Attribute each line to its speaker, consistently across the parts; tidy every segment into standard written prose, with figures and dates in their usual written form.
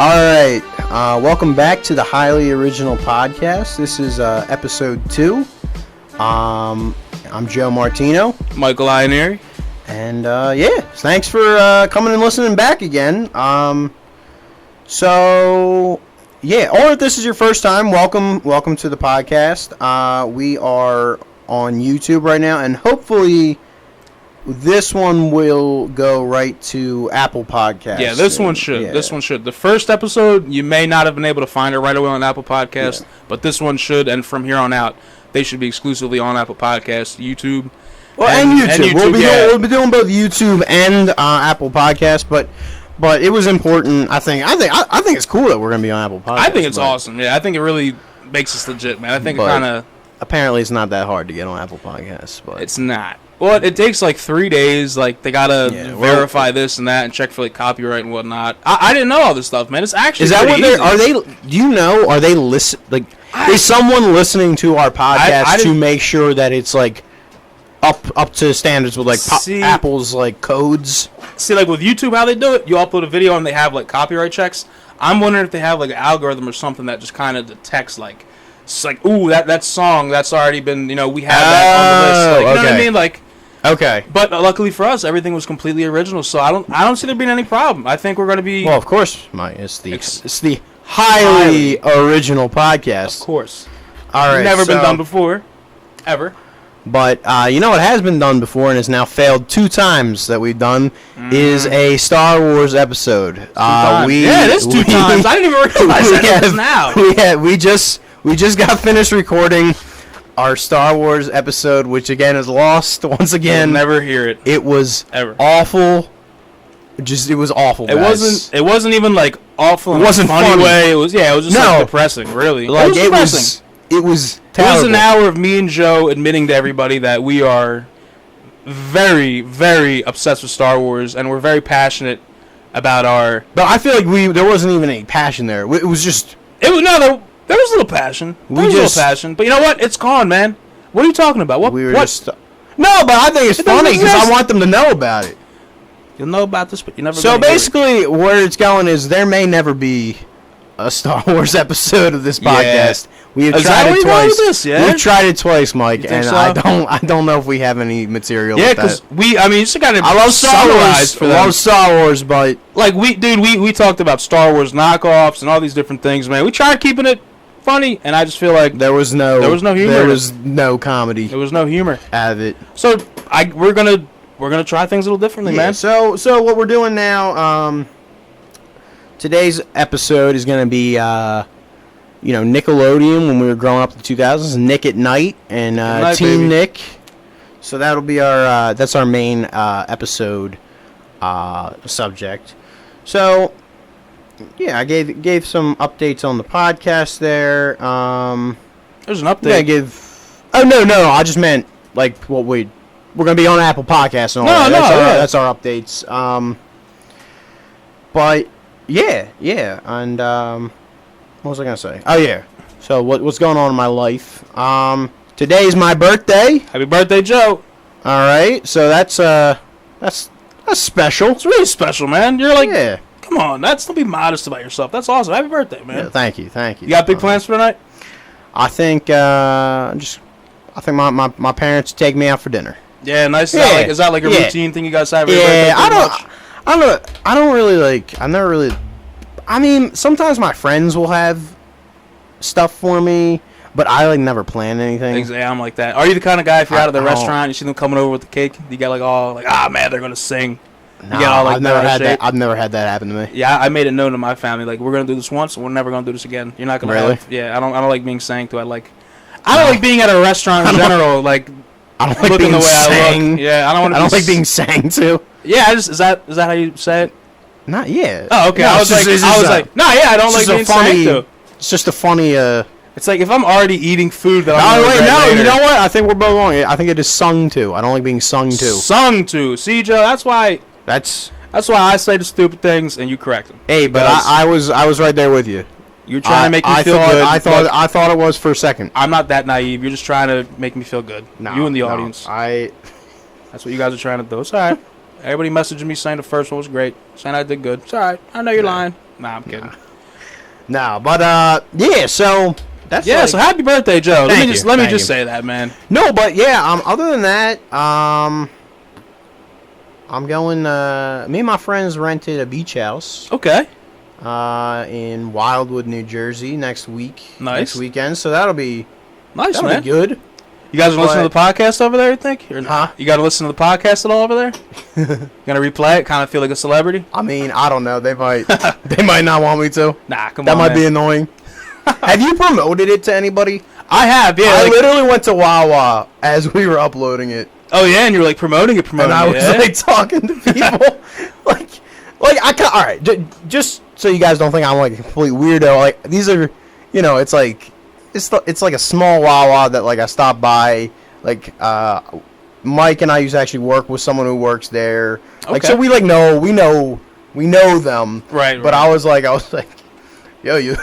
Speaker 1: Alright, welcome back to the Highly Original Podcast. This is episode 2. I'm Joe Martino.
Speaker 2: Michael Ianieri.
Speaker 1: And thanks for coming and listening back again. Or if this is your first time, welcome to the podcast. We are on YouTube right now, and hopefully this one will go right to Apple Podcasts.
Speaker 2: Yeah, this one should. Yeah. This one should. The first episode, you may not have been able to find it right away on Apple Podcasts, but this one should, and from here on out, they should be exclusively on Apple Podcasts, YouTube.
Speaker 1: Well, and YouTube. We'll be doing both YouTube and Apple Podcasts, but it was important. I think it's cool that we're gonna be on Apple Podcasts.
Speaker 2: I think it's awesome. Yeah, I think it really makes us legit, man. I think it kind of.
Speaker 1: Apparently, it's not that hard to get on Apple Podcasts, but
Speaker 2: it's not. Well, it takes like 3 days. Like they gotta verify this and that and check for like copyright and whatnot. I didn't know all this stuff, man. It's actually
Speaker 1: what are they? Do you know? Are they is someone listening to our podcast to make sure that it's like up to standards with like Apple's like codes?
Speaker 2: See, like with YouTube, how they do it, you upload a video and they have like copyright checks. I'm wondering if they have like an algorithm or something that just kind of detects like. It's like, ooh, that song that's already been, we have that on the list. Like, you know what I mean? Like,
Speaker 1: okay.
Speaker 2: But luckily for us, everything was completely original, so I don't see there being any problem. I think we're going to be.
Speaker 1: Well, of course, it's the highly original podcast.
Speaker 2: Of course.
Speaker 1: All right.
Speaker 2: Never been done before, ever.
Speaker 1: But you know what has been done before and has now failed 2 times that we've done is a Star Wars episode.
Speaker 2: It is 2 times. I didn't even realize that now.
Speaker 1: We just got finished recording our Star Wars episode, which again is lost once again.
Speaker 2: You'll never hear it.
Speaker 1: It was
Speaker 2: ever
Speaker 1: awful. It was awful.
Speaker 2: It
Speaker 1: guys.
Speaker 2: wasn't even like awful.
Speaker 1: It wasn't
Speaker 2: a funny way. It was just like depressing. Really,
Speaker 1: like
Speaker 2: it was depressing.
Speaker 1: It was
Speaker 2: terrible. It was an hour of me and Joe admitting to everybody that we are very, very obsessed with Star Wars, and we're very passionate about our.
Speaker 1: But I feel like there wasn't even any passion there. It was just.
Speaker 2: There was a little passion. But you know what? It's gone, man. What are you talking about? What?
Speaker 1: No, but I think it's funny because I want them to know about it.
Speaker 2: You'll know about this, but you never.
Speaker 1: So basically, where it's going is there may never be a Star Wars episode of this podcast. We have tried it twice. We've tried it twice, Mike, and so? I don't know if we have any material.
Speaker 2: Yeah, because you just got to.
Speaker 1: I love Star Wars. I love Star Wars, but
Speaker 2: like we talked about Star Wars knockoffs and all these different things, man. We tried keeping it funny, and I just feel like
Speaker 1: there was no humor. There was no comedy.
Speaker 2: There was no humor
Speaker 1: out of it.
Speaker 2: So we're gonna try things a little differently, man.
Speaker 1: So what we're doing now, today's episode is gonna be Nickelodeon when we were growing up in the 2000s, Nick at Night and Teen Nick. So that'll be that's our main episode subject. So. Yeah, I gave some updates on the podcast there.
Speaker 2: There's an update.
Speaker 1: Yeah, no. I just meant like what we're gonna be on Apple Podcasts and all that. That's our updates. But yeah, and what was I gonna say? Oh yeah. So what's going on in my life? Today's my birthday.
Speaker 2: Happy birthday, Joe.
Speaker 1: All right, so that's special.
Speaker 2: It's really special, man. You're like Come on, don't be modest about yourself. That's awesome. Happy birthday, man.
Speaker 1: Yeah, thank you.
Speaker 2: You got big plans for tonight?
Speaker 1: I think my parents take me out for dinner.
Speaker 2: Yeah, nice. Is that like a routine thing you guys have?
Speaker 1: Yeah, I don't really like. I've never really. I mean, sometimes my friends will have stuff for me, but I like never plan anything.
Speaker 2: Yeah, I'm like that. Are you the kind of guy if you're out of the restaurant, you see them coming over with the cake, you got like man, they're gonna sing.
Speaker 1: No, I've never had that. I've never had that happen to me.
Speaker 2: Yeah, I made it known to my family, like we're gonna do this once, and we're never gonna do this again. You're not gonna.
Speaker 1: Really?
Speaker 2: I don't like being sang to. I don't like being at a restaurant in general. Like
Speaker 1: I don't like being sang.
Speaker 2: Yeah, I don't
Speaker 1: like being sang to.
Speaker 2: Yeah, is that how you say it?
Speaker 1: Not yet.
Speaker 2: Oh, okay. No, I was I don't like being sang to.
Speaker 1: It's just a funny.
Speaker 2: It's like if I'm already eating food that
Speaker 1: you know what? I think we're both wrong. I think it is sung to. I don't like being sung to.
Speaker 2: Sung to. See, Joe, that's why. That's why I say the stupid things and you correct them.
Speaker 1: Hey, but I was right there with you.
Speaker 2: You're trying to make me feel good.
Speaker 1: I thought it was for a second.
Speaker 2: I'm not that naive. You're just trying to make me feel good.
Speaker 1: No,
Speaker 2: you and the audience. That's what you guys are trying to do. It's all right. Everybody messaging me saying the first one was great, saying I did good. It's all right. I know you're lying. Nah, I'm kidding.
Speaker 1: No, but yeah. So that's
Speaker 2: So happy birthday, Joe. Let me just say that, man.
Speaker 1: No, but yeah. Other than that, I'm going. Me and my friends rented a beach house.
Speaker 2: Okay.
Speaker 1: In Wildwood, New Jersey, next
Speaker 2: Nice.
Speaker 1: weekend. So that'll be
Speaker 2: nice,
Speaker 1: that'll
Speaker 2: man.
Speaker 1: Be good.
Speaker 2: You guys gonna listen to the podcast over there? You think?
Speaker 1: Huh?
Speaker 2: You gotta listen to the podcast at all over there? You gonna replay it? Kind of feel like a celebrity?
Speaker 1: I mean, I don't know. They might. They might not want me to.
Speaker 2: Nah, come on.
Speaker 1: That might be annoying. Have you promoted it to anybody?
Speaker 2: I have. Yeah.
Speaker 1: I literally went to Wawa as we were uploading it.
Speaker 2: Oh yeah, and you were like promoting it.
Speaker 1: And I was like talking to people, like I can't. All right, just so you guys don't think I'm like a complete weirdo. Like these are, it's like it's like a small Wawa that like I stopped by. Like Mike and I used to actually work with someone who works there. Like so we like know we know them.
Speaker 2: Right.
Speaker 1: But I was like, yo, you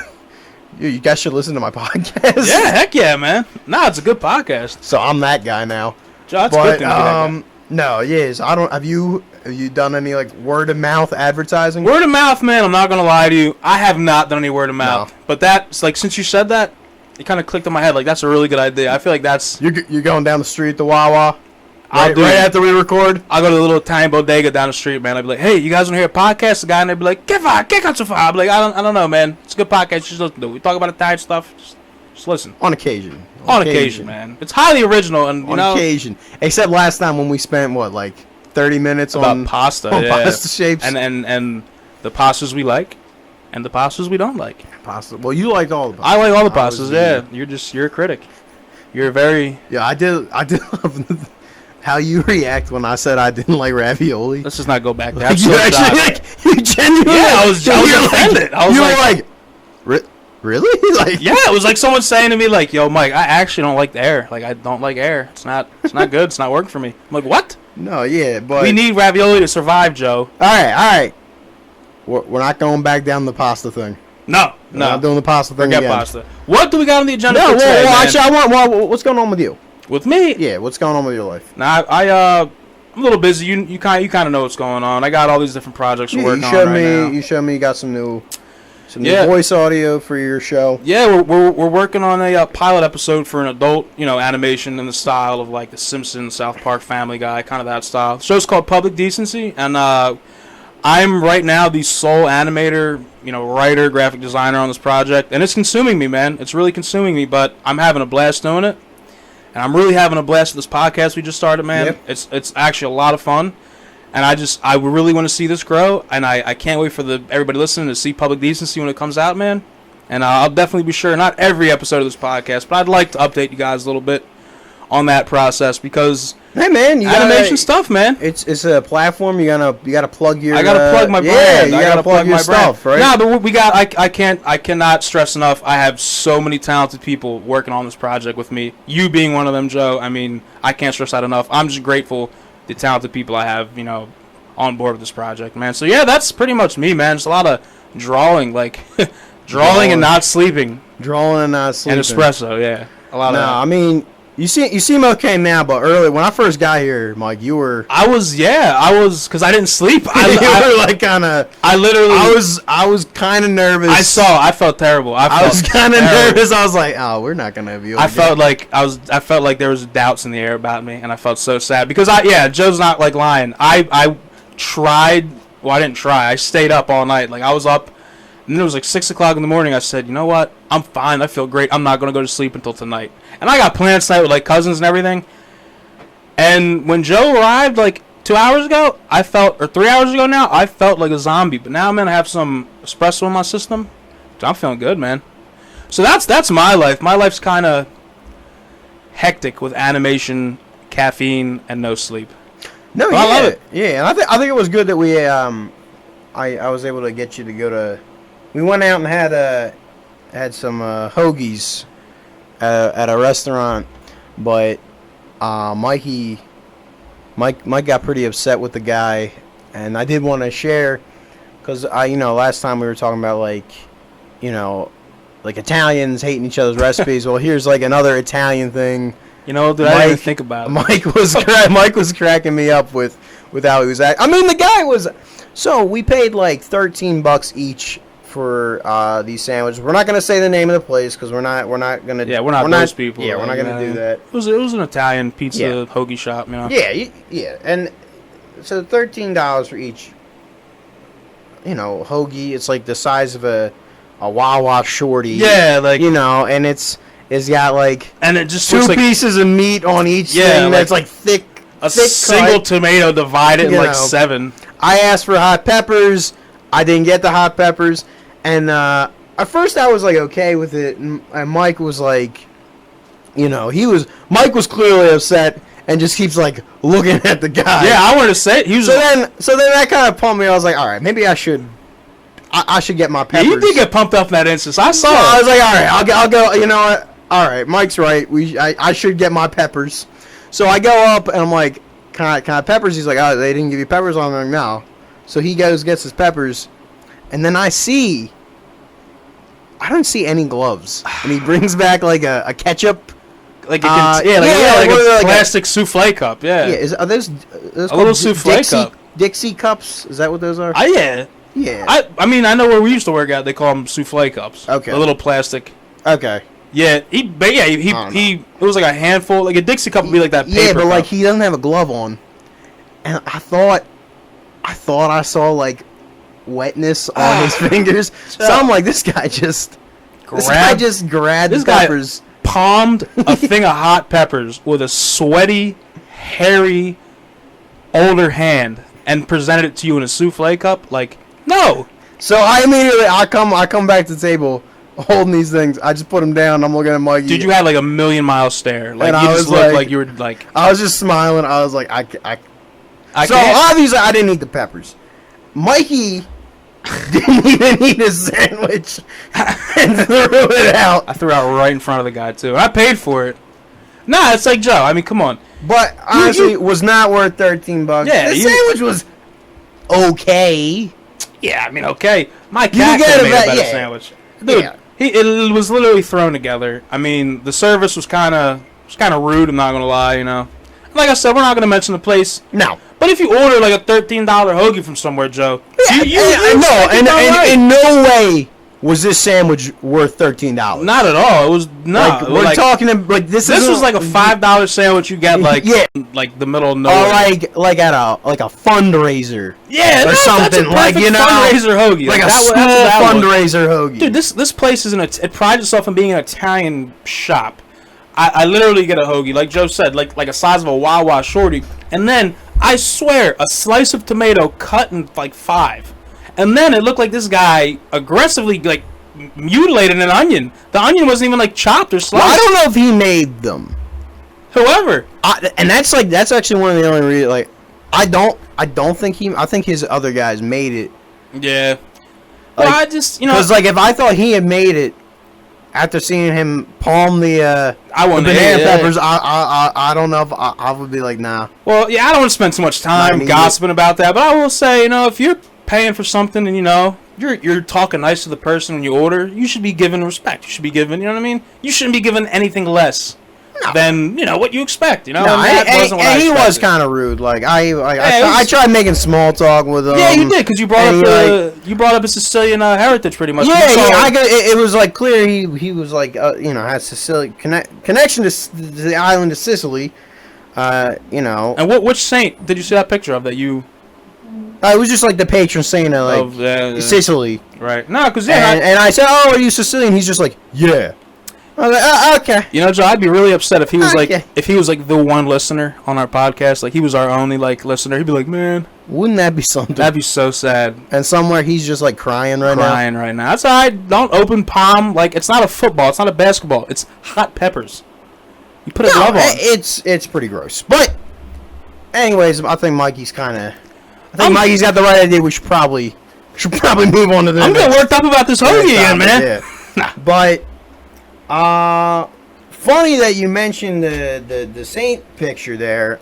Speaker 1: guys should listen to my podcast.
Speaker 2: Yeah, heck yeah, man. Nah, it's a good podcast.
Speaker 1: So I'm that guy now.
Speaker 2: That's a good thing to be that guy.
Speaker 1: No, yes, I don't. Have you done any like word of mouth advertising?
Speaker 2: Word of mouth, man. I'm not gonna lie to you. I have not done any word of mouth. No. But that's like since you said that, it kind of clicked in my head. Like that's a really good idea. I feel like that's
Speaker 1: you're going down the street to Wawa.
Speaker 2: Right
Speaker 1: after we record.
Speaker 2: I'll go to the little tiny bodega down the street, man. I'll be like, hey, you guys want to hear a podcast? The guy and they'd be like, get out so far. I'll be like, I don't know, man. It's a good podcast. Just listen to it. We talk about Italian stuff. Just listen.
Speaker 1: On occasion.
Speaker 2: On occasion, man. It's highly original and
Speaker 1: on occasion. Except last time when we spent like 30 minutes
Speaker 2: on pasta,
Speaker 1: pasta shapes,
Speaker 2: and the pastas we like, and the pastas we don't like.
Speaker 1: Pasta. Well, you like all the pastas.
Speaker 2: I like all the pastas. Yeah, you're a critic. You're very.
Speaker 1: Yeah, I did love how you react when I said I didn't like ravioli.
Speaker 2: Let's just not go back there.
Speaker 1: You actually you genuinely.
Speaker 2: Yeah, I was offended.
Speaker 1: You were like, really? Like,
Speaker 2: yeah, it was like someone saying to me, like, "Yo, Mike, I actually don't like the air. Like, I don't like air. It's not good. It's not working for me." I'm like, "What?"
Speaker 1: No, yeah, but
Speaker 2: we need ravioli to survive, Joe.
Speaker 1: All right. We're not going back down the pasta thing.
Speaker 2: No.
Speaker 1: We're not doing the pasta thing
Speaker 2: again.
Speaker 1: Pasta.
Speaker 2: What do we got on the agenda for today, man?
Speaker 1: Actually, I want. What's going on with you?
Speaker 2: With me?
Speaker 1: Yeah. What's going on with your life?
Speaker 2: Nah, I'm a little busy. You kind of know what's going on. I got all these different projects we're working on right now.
Speaker 1: You showed me you got some new voice audio for your show.
Speaker 2: Yeah, we're working on a pilot episode for an adult, animation in the style of like The Simpsons, South Park, Family Guy, kind of that style. The show's called Public Decency, and I'm right now the sole animator, writer, graphic designer on this project, and it's consuming me, man. It's really consuming me, but I'm having a blast doing it. And I'm really having a blast with this podcast we just started, man. Yep. It's actually a lot of fun. And I really want to see this grow. And I can't wait for everybody listening to see Public Decency when it comes out, man. And I'll definitely be sure, not every episode of this podcast, but I'd like to update you guys a little bit on that process because
Speaker 1: hey man, you
Speaker 2: animation stuff, man.
Speaker 1: It's a platform. You gotta plug your.
Speaker 2: I gotta plug my brand.
Speaker 1: Yeah, you gotta plug your stuff, right?
Speaker 2: No, but we got. I cannot stress enough. I have so many talented people working on this project with me. You being one of them, Joe. I mean, I can't stress that enough. I'm just grateful the talented people I have, on board with this project, man. So yeah, that's pretty much me, man. Just a lot of drawing, like drawing and not sleeping.
Speaker 1: Drawing and not sleeping.
Speaker 2: And espresso, yeah. A lot of that.
Speaker 1: I mean. You seem okay now, but earlier when I first got here, Mike, you were.
Speaker 2: I was because I didn't sleep. I
Speaker 1: was kind of nervous.
Speaker 2: I felt terrible.
Speaker 1: I was kind of nervous. I was like, oh, we're not gonna be.
Speaker 2: I felt like there was doubts in the air about me, and I felt so sad because Joe's not like lying. I tried. Well, I didn't try. I stayed up all night. Like I was up. And it was like 6 o'clock in the morning. I said, you know what? I'm fine. I feel great. I'm not going to go to sleep until tonight. And I got plans tonight with like cousins and everything. And when Joe arrived like 2 hours ago, or 3 hours ago now, I felt like a zombie. But now, man, I have some espresso in my system. So I'm feeling good, man. So that's my life. My life's kind of hectic with animation, caffeine, and no sleep.
Speaker 1: No, I love it. Yeah, and I think it was good that we I was able to get you to go to. We went out and had some hoagies at a restaurant, but Mike got pretty upset with the guy, and I did want to share because last time we were talking about like Italians hating each other's recipes. Well, here's like another Italian thing.
Speaker 2: Dude, I didn't even think about it.
Speaker 1: Mike was cracking me up with how he was acting. I mean, the guy was. So we paid like $13 each for these sandwiches. We're not gonna say the name of the place because we're not gonna.
Speaker 2: Yeah, we're not those people.
Speaker 1: Yeah, we're not gonna do that.
Speaker 2: It was an Italian pizza hoagie shop, you know.
Speaker 1: Yeah, and so $13 for each. You know, hoagie. It's like the size of a Wawa shorty.
Speaker 2: Yeah, like
Speaker 1: and it's got like
Speaker 2: and it just
Speaker 1: two
Speaker 2: looks like
Speaker 1: pieces of meat on each thing. That's like thick.
Speaker 2: A single tomato divided in like 7.
Speaker 1: I asked for hot peppers. I didn't get the hot peppers, and at first I was like okay with it, and Mike was like, Mike was clearly upset and just keeps like looking at the guy.
Speaker 2: Yeah, I wanted to say he was.
Speaker 1: So then that kind of pumped me. I was like, all right, maybe I should get my peppers.
Speaker 2: Yeah, you did get pumped up in that instance. I saw.
Speaker 1: I was like, all right, I'll go. You know what? All right, Mike's right. I should get my peppers. So I go up and I'm like, can I have peppers? He's like, oh, they didn't give you peppers on there now. So he gets his peppers, and then I don't see any gloves, and he brings back like a ketchup,
Speaker 2: like a plastic souffle cup. Yeah,
Speaker 1: are those
Speaker 2: a little souffle cup?
Speaker 1: Dixie cups? Is that what those are?
Speaker 2: Yeah. I mean, I know where we used to work at. They call them souffle cups.
Speaker 1: Okay.
Speaker 2: A little plastic.
Speaker 1: Okay.
Speaker 2: Yeah, he. It was like a handful. Like a Dixie cup would be like that paper.
Speaker 1: Yeah, but
Speaker 2: cup.
Speaker 1: like he doesn't have a glove on, and I thought I saw like wetness on his fingers. So I'm like, this guy just grabbed the peppers.
Speaker 2: Palmed a thing of hot peppers with a sweaty, hairy, older hand and presented it to you in a souffle cup. Like, no.
Speaker 1: So I come back to the table holding these things. I just put them down. I'm looking at Mikey.
Speaker 2: Dude, you had like a million-mile stare. Like,
Speaker 1: and
Speaker 2: you just looked like you were like.
Speaker 1: I was just smiling. I was like, I so
Speaker 2: can't.
Speaker 1: Obviously I didn't eat the peppers. Mikey didn't even eat his sandwich and threw it out.
Speaker 2: I threw it out right in front of the guy too. I paid for it. Nah, it's like Joe. I mean, come on.
Speaker 1: But honestly, it was not worth $13.
Speaker 2: Yeah,
Speaker 1: the sandwich was okay.
Speaker 2: Yeah, I mean, okay. My cat could have made a better sandwich, dude. Yeah. It was literally thrown together. I mean, the service was kind of rude. I'm not gonna lie, Like I said, we're not gonna mention the place.
Speaker 1: No.
Speaker 2: But if you order like a $13 hoagie from somewhere, Joe,
Speaker 1: in no way was this sandwich worth $13.
Speaker 2: Not at all. It was not.
Speaker 1: Like, we're talking like this
Speaker 2: was like a $5 sandwich you get like like the middle of nowhere.
Speaker 1: Or like at a fundraiser.
Speaker 2: Yeah,
Speaker 1: or something like
Speaker 2: fundraiser hoagie.
Speaker 1: Like a small fundraiser hoagie.
Speaker 2: Dude, this place it prides itself on being an Italian shop. I literally get a hoagie, like Joe said, like a size of a Wawa shorty, and then I swear a slice of tomato cut in like 5, and then it looked like this guy aggressively like mutilated an onion. The onion wasn't even like chopped or sliced.
Speaker 1: Well, I don't know if he made them.
Speaker 2: Whoever,
Speaker 1: and that's actually one of the only reasons. Like, I think his other guys made it.
Speaker 2: Yeah.
Speaker 1: Like,
Speaker 2: well, I just
Speaker 1: because like if I thought he had made it. After seeing him palm the banana peppers, I don't know if I would be like, nah.
Speaker 2: Well, yeah, I don't want to spend too much time gossiping about that, but I will say, if you're paying for something and you're talking nice to the person when you order, you should be given respect. You should be given, you know what I mean? You shouldn't be given anything less than what you expect.
Speaker 1: No, and he was kind of rude. Like I tried making small talk with him.
Speaker 2: Yeah, you did because you brought up his Sicilian heritage pretty much.
Speaker 1: Yeah, it was like clear he was like has Sicilian connection to the island of Sicily.
Speaker 2: And which saint did you see that picture of that you?
Speaker 1: It was just like the patron saint of Sicily.
Speaker 2: Right. No, because
Speaker 1: and I said, "Oh, are you Sicilian?" He's just like, "Yeah." I was like, okay.
Speaker 2: Joe, I'd be really upset if he was like the one listener on our podcast, like he was our only like listener. He'd be like, man,
Speaker 1: wouldn't that be something?
Speaker 2: That'd be so sad.
Speaker 1: And somewhere he's just like crying right now.
Speaker 2: That's all right. Don't open palm like it's not a football. It's not a basketball. It's hot peppers. You put a glove on.
Speaker 1: It's pretty gross. But anyways, I think Mikey's got the right idea. We should probably move on to the.
Speaker 2: I'm getting worked up about this hoagie again, man.
Speaker 1: Yeah. But. Funny that you mentioned the Saint picture there.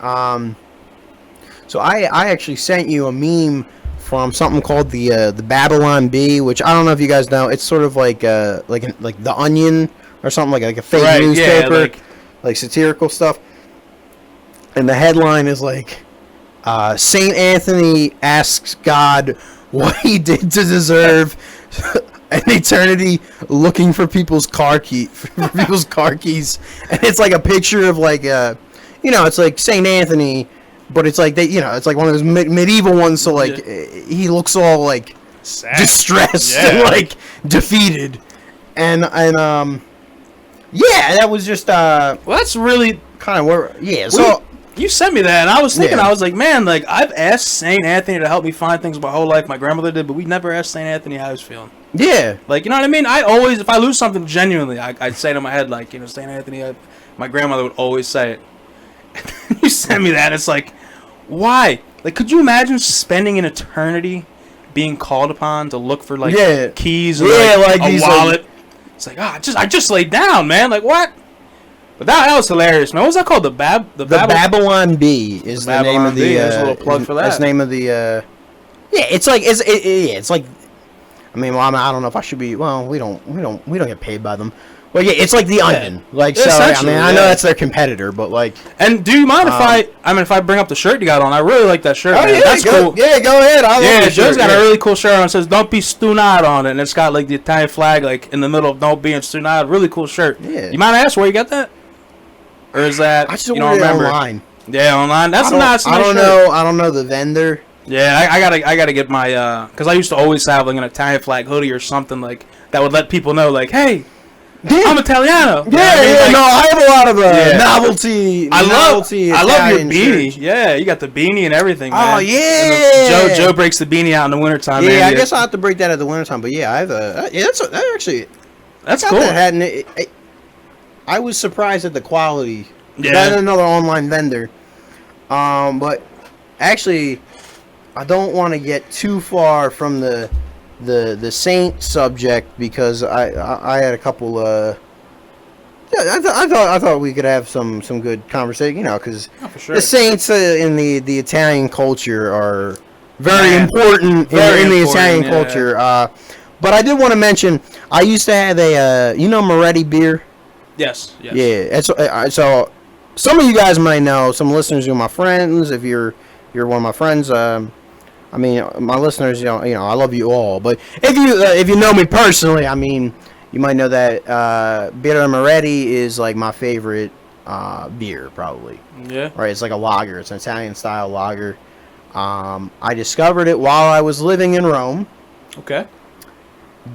Speaker 1: So I actually sent you a meme from something called the Babylon Bee, which I don't know if you guys know. It's sort of like the Onion or something like a fake newspaper, like satirical stuff. And the headline is like, Saint Anthony asks God what he did to deserve an eternity looking for people's car keys, and it's like a picture of like it's like Saint Anthony, but it's like it's like one of those medieval ones. So like he looks all like sad, distressed, and like defeated, and that was just
Speaker 2: well, that's really
Speaker 1: kind of where so.
Speaker 2: You sent me that, and I was thinking, I was like, man, like, I've asked St. Anthony to help me find things my whole life. My grandmother did, but we never asked St. Anthony how he was feeling.
Speaker 1: Yeah.
Speaker 2: Like, you know what I mean? I always, if I lose something genuinely, I'd say to my head, like, St. Anthony, my grandmother would always say it. And you sent me that, it's like, why? Like, could you imagine spending an eternity being called upon to look for, like, keys or, like a wallet? Like, it's like, I just laid down, man. Like, what? But that was hilarious, man. What was that called? The
Speaker 1: Babylon Bee is the name of the.
Speaker 2: There's a little plug for that.
Speaker 1: That's the name of the. It's like. I mean, well, I don't know if I should be. Well, we don't get paid by them. Well, yeah, it's like the Onion. Like, so I mean, I know that's their competitor, but like.
Speaker 2: And do you mind if I bring up the shirt you got on? I really like that shirt.
Speaker 1: Oh
Speaker 2: man.
Speaker 1: yeah,
Speaker 2: that's cool.
Speaker 1: Yeah, go ahead.
Speaker 2: Joe's got a really cool shirt on. It says "Don't be stunad" on it, and it's got like the Italian flag like in the middle of "Don't be stunad." Really cool shirt. Yeah. You mind asking where you got that? Or is that
Speaker 1: I just don't remember online?
Speaker 2: Yeah, online. That's nice.
Speaker 1: I don't know. I don't know the vendor.
Speaker 2: Yeah, I gotta get my because I used to always have like an Italian flag hoodie or something like that would let people know like, hey, I'm Italiano.
Speaker 1: I have a lot of novelty.
Speaker 2: I love your beanie. Shirts. Yeah, you got the beanie and everything. Man.
Speaker 1: Oh yeah.
Speaker 2: Joe breaks the beanie out in the wintertime.
Speaker 1: Yeah, man. I guess I'll have to break that at the wintertime. But yeah, I have a. Yeah, that's cool. That hat, and I was surprised at the quality. Yeah. That's another online vendor. But actually, I don't want to get too far from the Saint subject because I had a couple. I thought we could have some good conversation. Because the Saints in the Italian culture are very important in the Italian culture. But I did want to mention I used to have a Moretti beer.
Speaker 2: Yes.
Speaker 1: Yeah. So some of you guys might know. Some listeners are my friends. If you're one of my friends, I mean, my listeners, I love you all. But if you know me personally, I mean, you might know that Birra Moretti is like my favorite beer, probably.
Speaker 2: Yeah.
Speaker 1: Right. It's like a lager. It's an Italian style lager. I discovered it while I was living in Rome.
Speaker 2: Okay.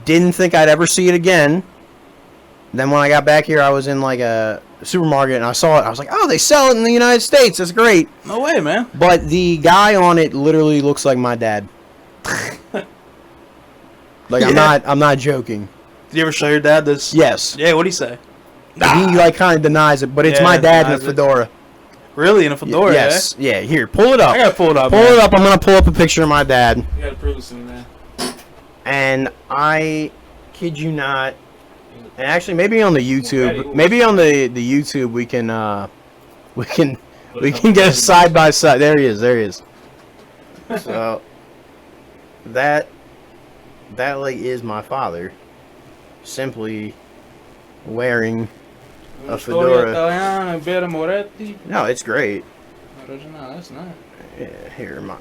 Speaker 1: Didn't think I'd ever see it again. Then when I got back here, I was in like a supermarket and I saw it. I was like, "Oh, they sell it in the United States. That's great."
Speaker 2: No way, man.
Speaker 1: But the guy on it literally looks like my dad. Like I'm not joking.
Speaker 2: Did you ever show your dad this?
Speaker 1: Yes.
Speaker 2: Yeah. What'd he say?
Speaker 1: He like kind of denies it, but it's my dad in a fedora.
Speaker 2: Really, in a fedora?
Speaker 1: Yes. Yeah. Here, pull it up.
Speaker 2: I gotta pull it up.
Speaker 1: Pull it up. I'm gonna pull up a picture of my dad.
Speaker 2: You gotta prove this to me, man.
Speaker 1: And I kid you not. And actually, maybe on the YouTube, we can get a side by side. There he is. So that like is my father, simply wearing a fedora. No, it's great.
Speaker 2: That's nice.
Speaker 1: Yeah, here, I'll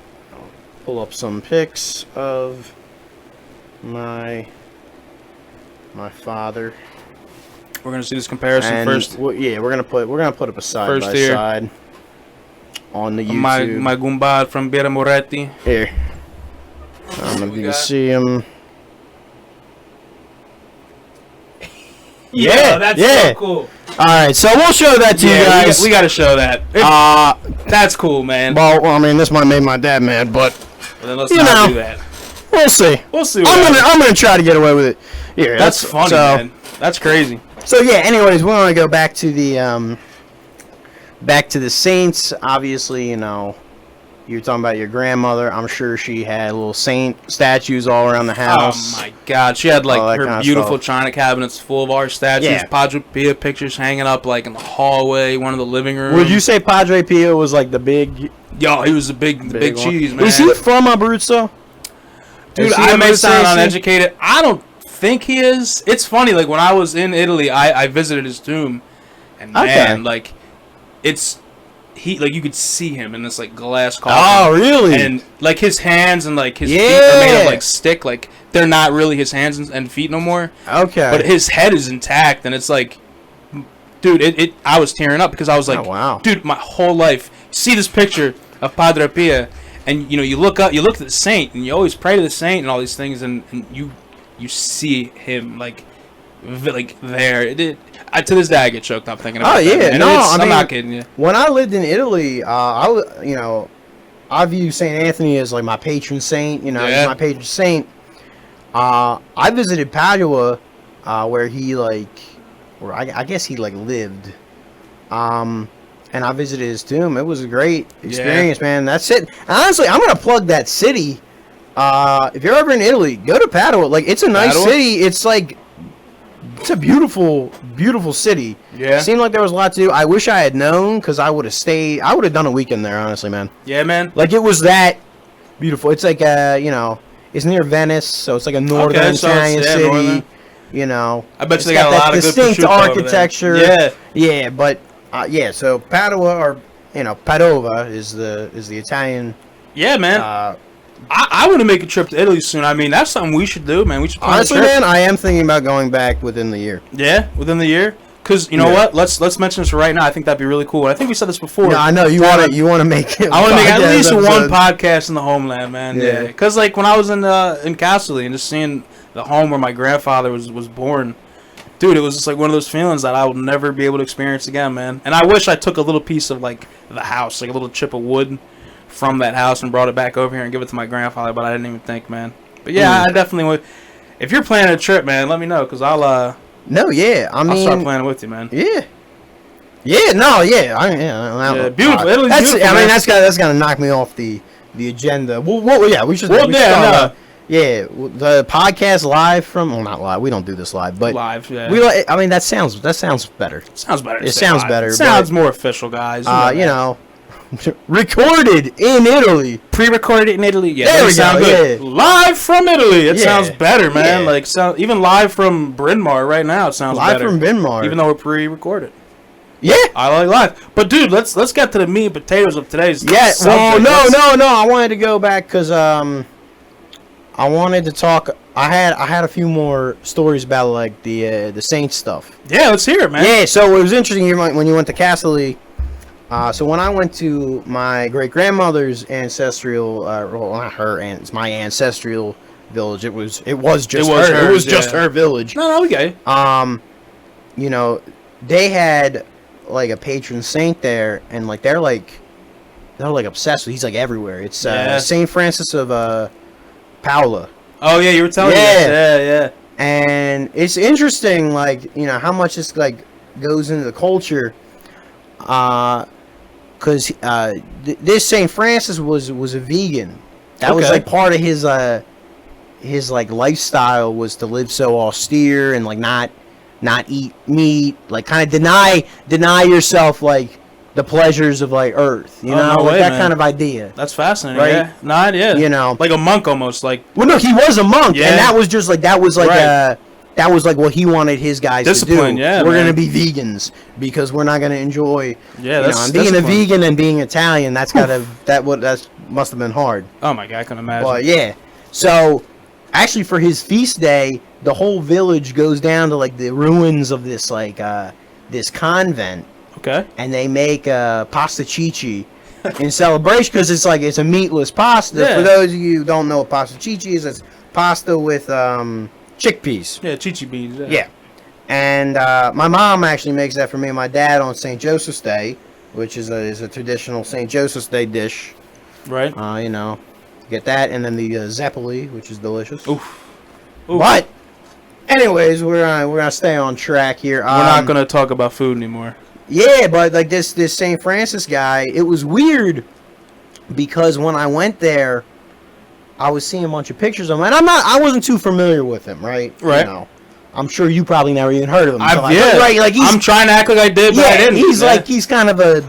Speaker 1: pull up some pics of my father.
Speaker 2: We're gonna see this comparison first.
Speaker 1: We're gonna put up a side by side on the YouTube.
Speaker 2: My Gumbad from Birra Moretti.
Speaker 1: Here, I don't know if you can see him.
Speaker 2: That's so cool.
Speaker 1: All right, so we'll show that to you guys.
Speaker 2: We got to show that. That's cool, man.
Speaker 1: Well, I mean, this might make my dad mad, but
Speaker 2: then let's not do that.
Speaker 1: We'll see. I'm gonna try to get away with it. Here,
Speaker 2: that's funny, man. That's crazy.
Speaker 1: So yeah. Anyways, we want to go back to the Saints. Obviously, you're talking about your grandmother. I'm sure she had little saint statues all around the house.
Speaker 2: Oh my God, she had like her beautiful china cabinets full of our statues. Yeah. Padre Pio pictures hanging up like in the hallway, one of the living rooms.
Speaker 1: Would you say Padre Pio was like the big?
Speaker 2: Yo, he was the big cheese, man.
Speaker 1: Is he from Abruzzo?
Speaker 2: Dude, I may sound uneducated. I don't think he is. It's funny, like when I was in Italy, I visited his tomb, and man, like you could see him in this like glass coffin.
Speaker 1: Oh, really?
Speaker 2: And like his hands and like his feet are made of like stick. Like they're not really his hands and feet no more.
Speaker 1: Okay.
Speaker 2: But his head is intact, and it's like, dude, I was tearing up because I was like,
Speaker 1: oh, wow.
Speaker 2: Dude, my whole life. You see this picture of Padre Pio, and you look at the saint, and you always pray to the saint and all these things, and you see him like there. To this day, I get choked up thinking about that.
Speaker 1: No, I'm
Speaker 2: not kidding you.
Speaker 1: When I lived in Italy, I view St. Anthony as like my patron saint. He's my patron saint. I visited Padua, where he I guess he lived. And I visited his tomb. It was a great experience, man. That's it. Honestly, I'm gonna plug that city. If you're ever in Italy, go to Padua. Like, it's a nice city. It's a beautiful, beautiful city.
Speaker 2: Yeah.
Speaker 1: It seemed like there was a lot to do. I wish I had known, because I would have stayed. I would have done a weekend there, honestly, man.
Speaker 2: Yeah, man.
Speaker 1: Like, it was that beautiful. It's like it's near Venice, so it's like a northern Italian city. Northern.
Speaker 2: I bet they got a lot of good
Speaker 1: distinct architecture. Yeah, but so Padua Padova is the Italian.
Speaker 2: Yeah, man. I want to make a trip to Italy soon. I mean, that's something we should do, man. We should plan
Speaker 1: honestly, man, I am thinking about going back within the year.
Speaker 2: Yeah, within the year. Because you know what? Let's mention this right now. I think that'd be really cool. And I think we said this before.
Speaker 1: No, I know you want to make it.
Speaker 2: I want to make at least one podcast in the homeland, man. Yeah. Because when I was in Casterly and just seeing the home where my grandfather was born, dude, it was just like one of those feelings that I will never be able to experience again, man. And I wish I took a little piece of the house, like a little chip of wood from that house, and brought it back over here and give it to my grandfather. But I didn't even think, man. But yeah, I definitely would. If you're planning a trip, man, let me know, because I'll
Speaker 1: No, yeah, I'll
Speaker 2: start planning with you, man.
Speaker 1: Yeah. Yeah, no, yeah.
Speaker 2: Beautiful. Italy's beautiful.
Speaker 1: I mean, that's gonna knock me off the agenda. We should. The podcast live from. Well, not live. We don't do this live, but
Speaker 2: live. Yeah.
Speaker 1: I mean, that sounds better.
Speaker 2: Sounds better.
Speaker 1: It sounds better.
Speaker 2: It sounds more official, guys.
Speaker 1: Recorded in Italy.
Speaker 2: Pre-recorded in Italy. Yeah,
Speaker 1: there we go.
Speaker 2: Good. Live from Italy. It sounds better, man. Even live from Bryn Mawr right now, it sounds better.
Speaker 1: Live from Bryn Mawr.
Speaker 2: Even though we're pre-recorded.
Speaker 1: Yeah.
Speaker 2: I like live. But dude, let's get to the meat and potatoes of today's subject.
Speaker 1: Well, no. I wanted to go back because I wanted to talk. I had a few more stories about the Saints stuff.
Speaker 2: Yeah, let's hear it, man.
Speaker 1: Yeah. So it was interesting when you went to Casterly. So when I went to my great-grandmother's ancestral, not her, it's my ancestral village. It was just her village.
Speaker 2: No, okay.
Speaker 1: They had a patron saint there, and they're obsessed with. He's everywhere. It's Saint Francis of Paula.
Speaker 2: Oh yeah, you were telling me. Yeah.
Speaker 1: And it's interesting, how much this goes into the culture. Because this St. Francis was a vegan. That was part of his lifestyle, was to live so austere and not eat meat, kind of deny yourself the pleasures of earth, that kind of idea.
Speaker 2: That's fascinating,
Speaker 1: right?
Speaker 2: Yeah. No idea. Like a monk almost, Well,
Speaker 1: no, he was a monk, and that was just that was what he wanted his guys
Speaker 2: discipline,
Speaker 1: to do.
Speaker 2: Yeah,
Speaker 1: we're going to be vegans because we're not going to enjoy.
Speaker 2: Yeah, that's
Speaker 1: being a vegan and being Italian. That must have been hard.
Speaker 2: Oh my God, I can imagine.
Speaker 1: But yeah, so actually for his feast day, the whole village goes down to the ruins of this this convent.
Speaker 2: Okay.
Speaker 1: And they make pasta cicci in celebration because it's a meatless pasta. Yeah. For those of you who don't know what pasta cicci is, it's pasta with chickpeas.
Speaker 2: Yeah, chichi beans.
Speaker 1: Yeah. And my mom actually makes that for me and my dad on St. Joseph's Day, which is a traditional St. Joseph's Day dish.
Speaker 2: Right.
Speaker 1: Get that, and then the zeppoli, which is delicious.
Speaker 2: Oof.
Speaker 1: But anyways, we're gonna stay on track here.
Speaker 2: We're not gonna talk about food anymore.
Speaker 1: Yeah, but this St. Francis guy, it was weird because when I went there, I was seeing a bunch of pictures of him, and I wasn't too familiar with him, right?
Speaker 2: Right.
Speaker 1: I'm sure you probably never even heard of him.
Speaker 2: Right. I'm trying to act like I did, but I didn't.
Speaker 1: He's kind of a,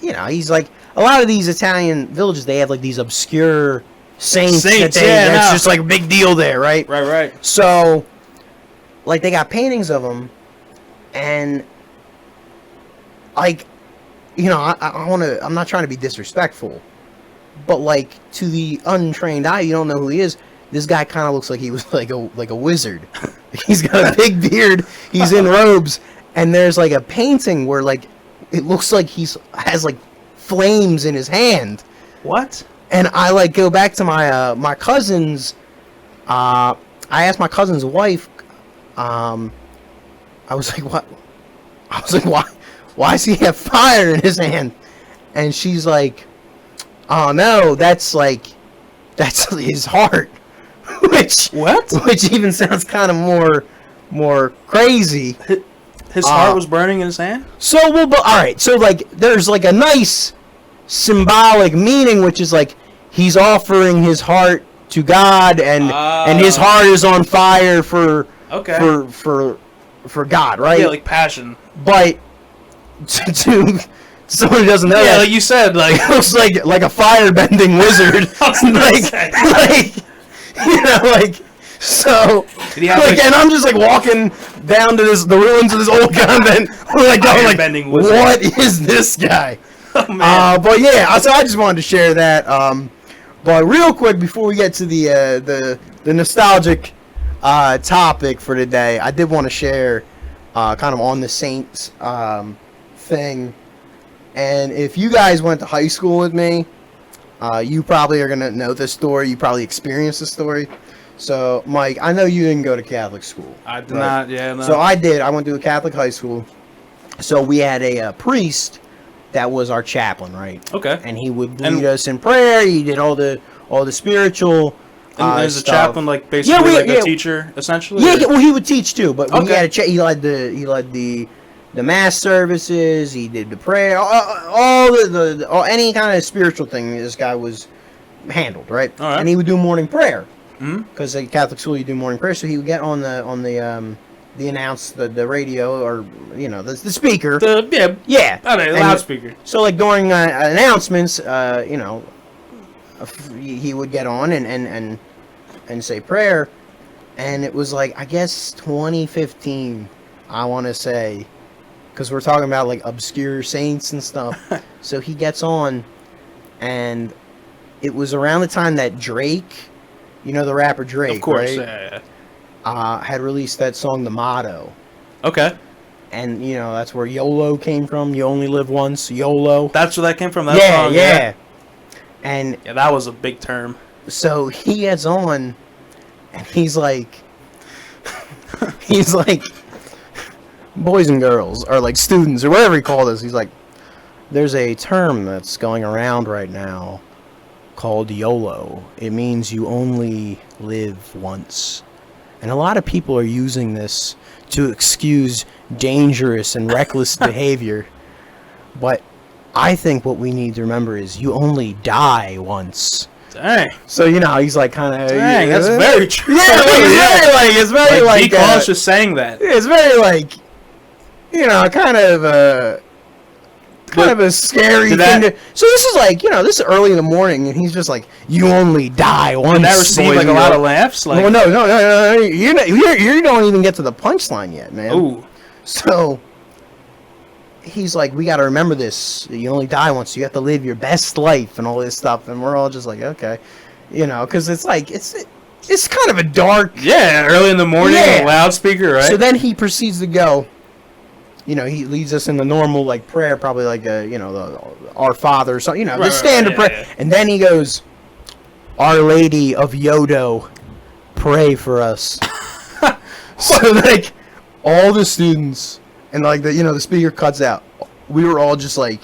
Speaker 1: he's a lot of these Italian villages. They have these obscure saints that's just a big deal there, right?
Speaker 2: Right.
Speaker 1: So, they got paintings of him, and I want to. I'm not trying to be disrespectful, but to the untrained eye, you don't know who he is. this guy kind of looks like he was like a wizard. He's got a big beard. He's in robes, and there's like a painting where like it looks like has like flames in his hand.
Speaker 2: What?
Speaker 1: And I like go back to my my cousin's. I asked my cousin's wife. I was like, what? I was like, why? Why does he have fire in his hand? And she's like, oh no, that's his heart. Which even sounds kind of more crazy.
Speaker 2: His heart was burning in his hand?
Speaker 1: So, well, but, all right. So, like, there's, like, a nice symbolic meaning, which is, like, he's offering his heart to God, and his heart is on fire for God, right?
Speaker 2: Yeah, like passion.
Speaker 1: But to someone who doesn't know that,
Speaker 2: like you said, like
Speaker 1: it looks like a fire-bending wizard. like, you know, like, so, like, and I'm just like walking down to the ruins of this old convent, like, going, like, what is this guy?
Speaker 2: Oh, man.
Speaker 1: But yeah, so I just wanted to share that. But real quick before we get to the nostalgic topic for today, I did want to share kind of on the Saints thing. And if you guys went to high school with me, you probably are going to know this story. You probably experienced this story. So, Mike, I know you didn't go to Catholic school.
Speaker 2: I did not, yeah. No.
Speaker 1: So I did. I went to a Catholic high school. So we had a priest that was our chaplain, right?
Speaker 2: Okay.
Speaker 1: And he would lead us in prayer. He did all the spiritual
Speaker 2: and there's
Speaker 1: stuff.
Speaker 2: a chaplain, like, basically a teacher, essentially?
Speaker 1: Yeah, well, he would teach, too. But he had he led the mass services, he did the prayer, all any kind of spiritual thing this guy was handled, right?
Speaker 2: All right.
Speaker 1: And he would do morning prayer. Because at Catholic school you do morning prayer, so he would get on the radio, or you know, the speaker.
Speaker 2: The loudspeaker.
Speaker 1: So like during announcements, you know, he would get on and say prayer, and it was like, I guess 2015, I want to say, because we're talking about like obscure saints and stuff. So he gets on, and it was around the time that Drake, you know the rapper Drake,
Speaker 2: of course,
Speaker 1: right? Yeah. Had released that song, The Motto.
Speaker 2: Okay.
Speaker 1: And, you know, that's where YOLO came from. You only live once, YOLO.
Speaker 2: That's where that came from, that song?
Speaker 1: Yeah. And
Speaker 2: yeah, that was a big term.
Speaker 1: So he gets on, and he's like, boys and girls, or like students, or whatever he called us. He's like, there's a term that's going around right now called YOLO. It means you only live once. And a lot of people are using this to excuse dangerous and reckless behavior. But I think what we need to remember is you only die once.
Speaker 2: Dang.
Speaker 1: So, you know, he's like kind of...
Speaker 2: Dang, that's very true.
Speaker 1: Yeah, it's very like...
Speaker 2: Be cautious saying that.
Speaker 1: It's very like, you know, kind of a scary thing to... So this is like, you know, this is early in the morning, and he's just like, you only die once.
Speaker 2: Did that receive like a lot of laughs? Like,
Speaker 1: well, no. You don't even get to the punchline yet, man.
Speaker 2: Ooh.
Speaker 1: So he's like, we got to remember this. You only die once. You have to live your best life and all this stuff. And we're all just like, okay, you know, because it's like it's kind of a dark.
Speaker 2: Yeah, early in the morning, a loudspeaker, right?
Speaker 1: So then he proceeds to go. You know, he leads us in the normal like prayer, probably like you know, the Our Father or something. You know, the standard prayer. Yeah. And then he goes, Our Lady of Yodo, pray for us. So like all the students. And like the speaker cuts out. We were all just like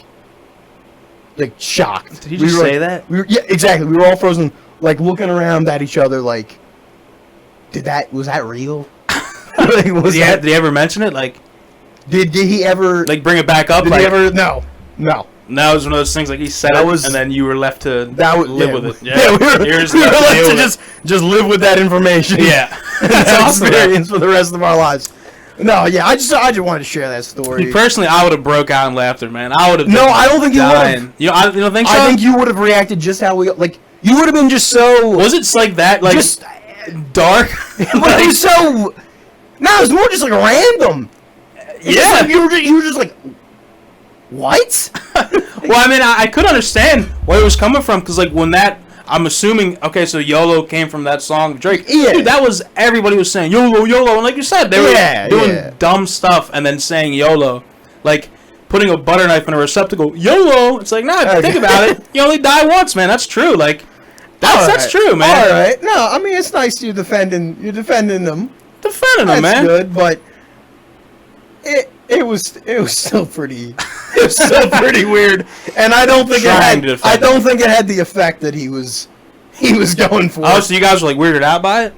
Speaker 1: shocked.
Speaker 2: Did he just say that?
Speaker 1: Yeah, exactly. We were all frozen, like looking around at each other, like, was that real? Like,
Speaker 2: did he ever mention it? Like,
Speaker 1: did he ever
Speaker 2: like bring it back up?
Speaker 1: Did he ever? No.
Speaker 2: That was one of those things like he said it, and then you were left to live with it.
Speaker 1: Yeah, we were left to just live with that information.
Speaker 2: Yeah,
Speaker 1: that's awesome. Experience for the rest of our lives. No, yeah, I just wanted to share that story.
Speaker 2: Personally, I would have broke out in laughter, man. I would have.
Speaker 1: No, I don't think you would have.
Speaker 2: You don't think so?
Speaker 1: I think you would have reacted just how we like. You would have been just so.
Speaker 2: Was it like that? Like just dark?
Speaker 1: But it was so. No, it was more just like random.
Speaker 2: Yeah,
Speaker 1: like you were just like, what?
Speaker 2: Well, I mean, I could understand where it was coming from because like when that I'm assuming. Okay, so YOLO came from that song of Drake.
Speaker 1: Yeah.
Speaker 2: Dude, that was everybody was saying YOLO, YOLO, and like you said, they were doing dumb stuff and then saying YOLO, like putting a butter knife in a receptacle. YOLO. It's like, nah. Think about it. You only die once, man. That's true. Like, that's true, man.
Speaker 1: All right. No, I mean it's nice you're defending them. Defending them,
Speaker 2: man.
Speaker 1: That's good, but it was still pretty. It was still pretty weird, and I don't think it had the effect that he was going for.
Speaker 2: Oh, so you guys were like weirded out by it?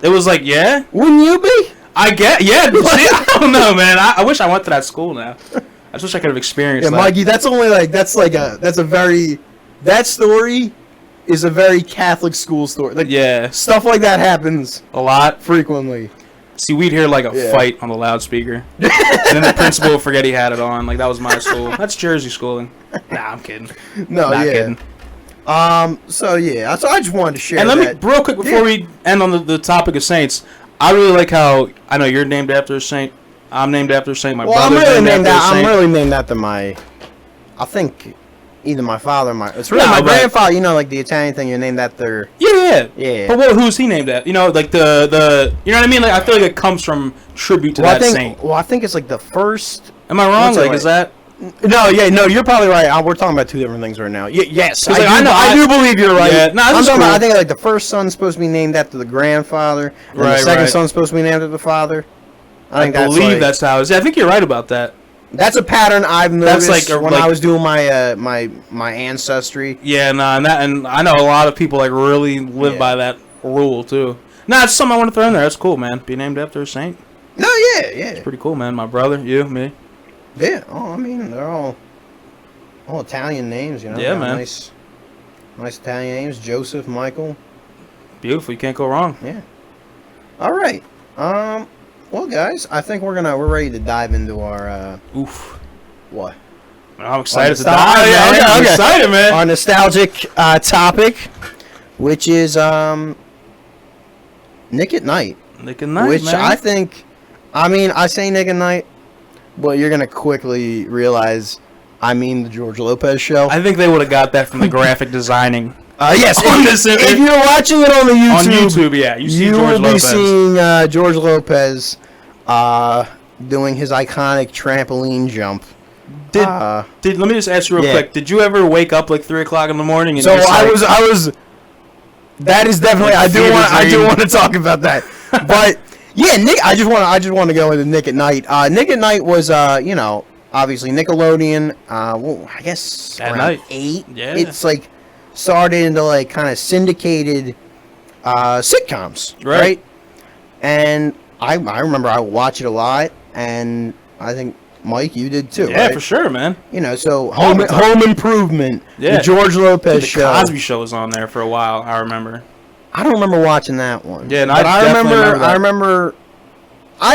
Speaker 2: It was like, yeah.
Speaker 1: Wouldn't you be?
Speaker 2: I get, yeah. See, I don't know, man. I wish I went to that school now. I just wish I could have experienced that.
Speaker 1: Mikey, that story is a very Catholic school story. Like,
Speaker 2: yeah,
Speaker 1: stuff like that happens
Speaker 2: a lot,
Speaker 1: frequently.
Speaker 2: See, we'd hear like a fight on the loudspeaker, and then the principal would forget he had it on. Like, that was my school. That's Jersey schooling. Nah, I'm kidding.
Speaker 1: No,
Speaker 2: Not kidding.
Speaker 1: So I just wanted to share.
Speaker 2: And let me real quick before we end on the topic of saints. I really like how I know you're named after a saint. I'm named after a saint. My brother's named after a saint.
Speaker 1: I'm really named after I think either my father or it's really my grandfather. You know, like the Italian thing. You're named after.
Speaker 2: Yeah. But who's he named after? You know, like the you know what I mean? Like, I feel like it comes from tribute to that saint.
Speaker 1: Well, I think it's like the first.
Speaker 2: Am I wrong? Like, is that?
Speaker 1: No, you're probably right. We're talking about two different things right now. Yes,
Speaker 2: I
Speaker 1: do believe you're right.
Speaker 2: Yeah,
Speaker 1: I'm talking about, I think like the first son's supposed to be named after the grandfather, and the second son's supposed to be named after the father. I
Speaker 2: believe that's how it is. Yeah, I think you're right about that.
Speaker 1: That's a pattern I've noticed when I was doing my my ancestry.
Speaker 2: Yeah, and I know a lot of people like really live by that rule too. It's something I want to throw in there. That's cool, man. Be named after a saint.
Speaker 1: No, yeah.
Speaker 2: It's pretty cool, man. My brother, you, me.
Speaker 1: Yeah. Oh, I mean, they're all Italian names, you know.
Speaker 2: Yeah, man.
Speaker 1: Nice Italian names. Joseph, Michael.
Speaker 2: Beautiful. You can't go wrong.
Speaker 1: Yeah. All right. Well, guys, I think we're ready to dive into our
Speaker 2: Oof.
Speaker 1: What?
Speaker 2: I'm excited to dive. Yeah, I'm excited, man.
Speaker 1: Our nostalgic topic, which is Nick at Night.
Speaker 2: Nick at Night,
Speaker 1: which
Speaker 2: man.
Speaker 1: I think, I say Nick at Night, but you're gonna quickly realize I mean the George Lopez show.
Speaker 2: I think they would have got that from the graphic designing.
Speaker 1: Yes, if you're watching it on the YouTube,
Speaker 2: you see George Lopez.
Speaker 1: will be seeing George Lopez doing his iconic trampoline jump.
Speaker 2: Let me just ask you real quick. Did you ever wake up like 3 o'clock in the morning? And
Speaker 1: so I was. That is definitely. I do want to talk about that, but yeah, Nick. I just want to go into Nick at Night. Nick at Night was obviously Nickelodeon. I guess
Speaker 2: at
Speaker 1: around
Speaker 2: night
Speaker 1: 8.
Speaker 2: Yeah,
Speaker 1: it's like started into like kind of syndicated sitcoms, right? And I remember I would watch it a lot, and I think Mike, you did too.
Speaker 2: Yeah,
Speaker 1: right?
Speaker 2: for sure, man.
Speaker 1: You know, so Home Improvement, the George Lopez show,
Speaker 2: the Cosby Show was on there for a while. I remember.
Speaker 1: I don't remember watching that one.
Speaker 2: Yeah,
Speaker 1: but I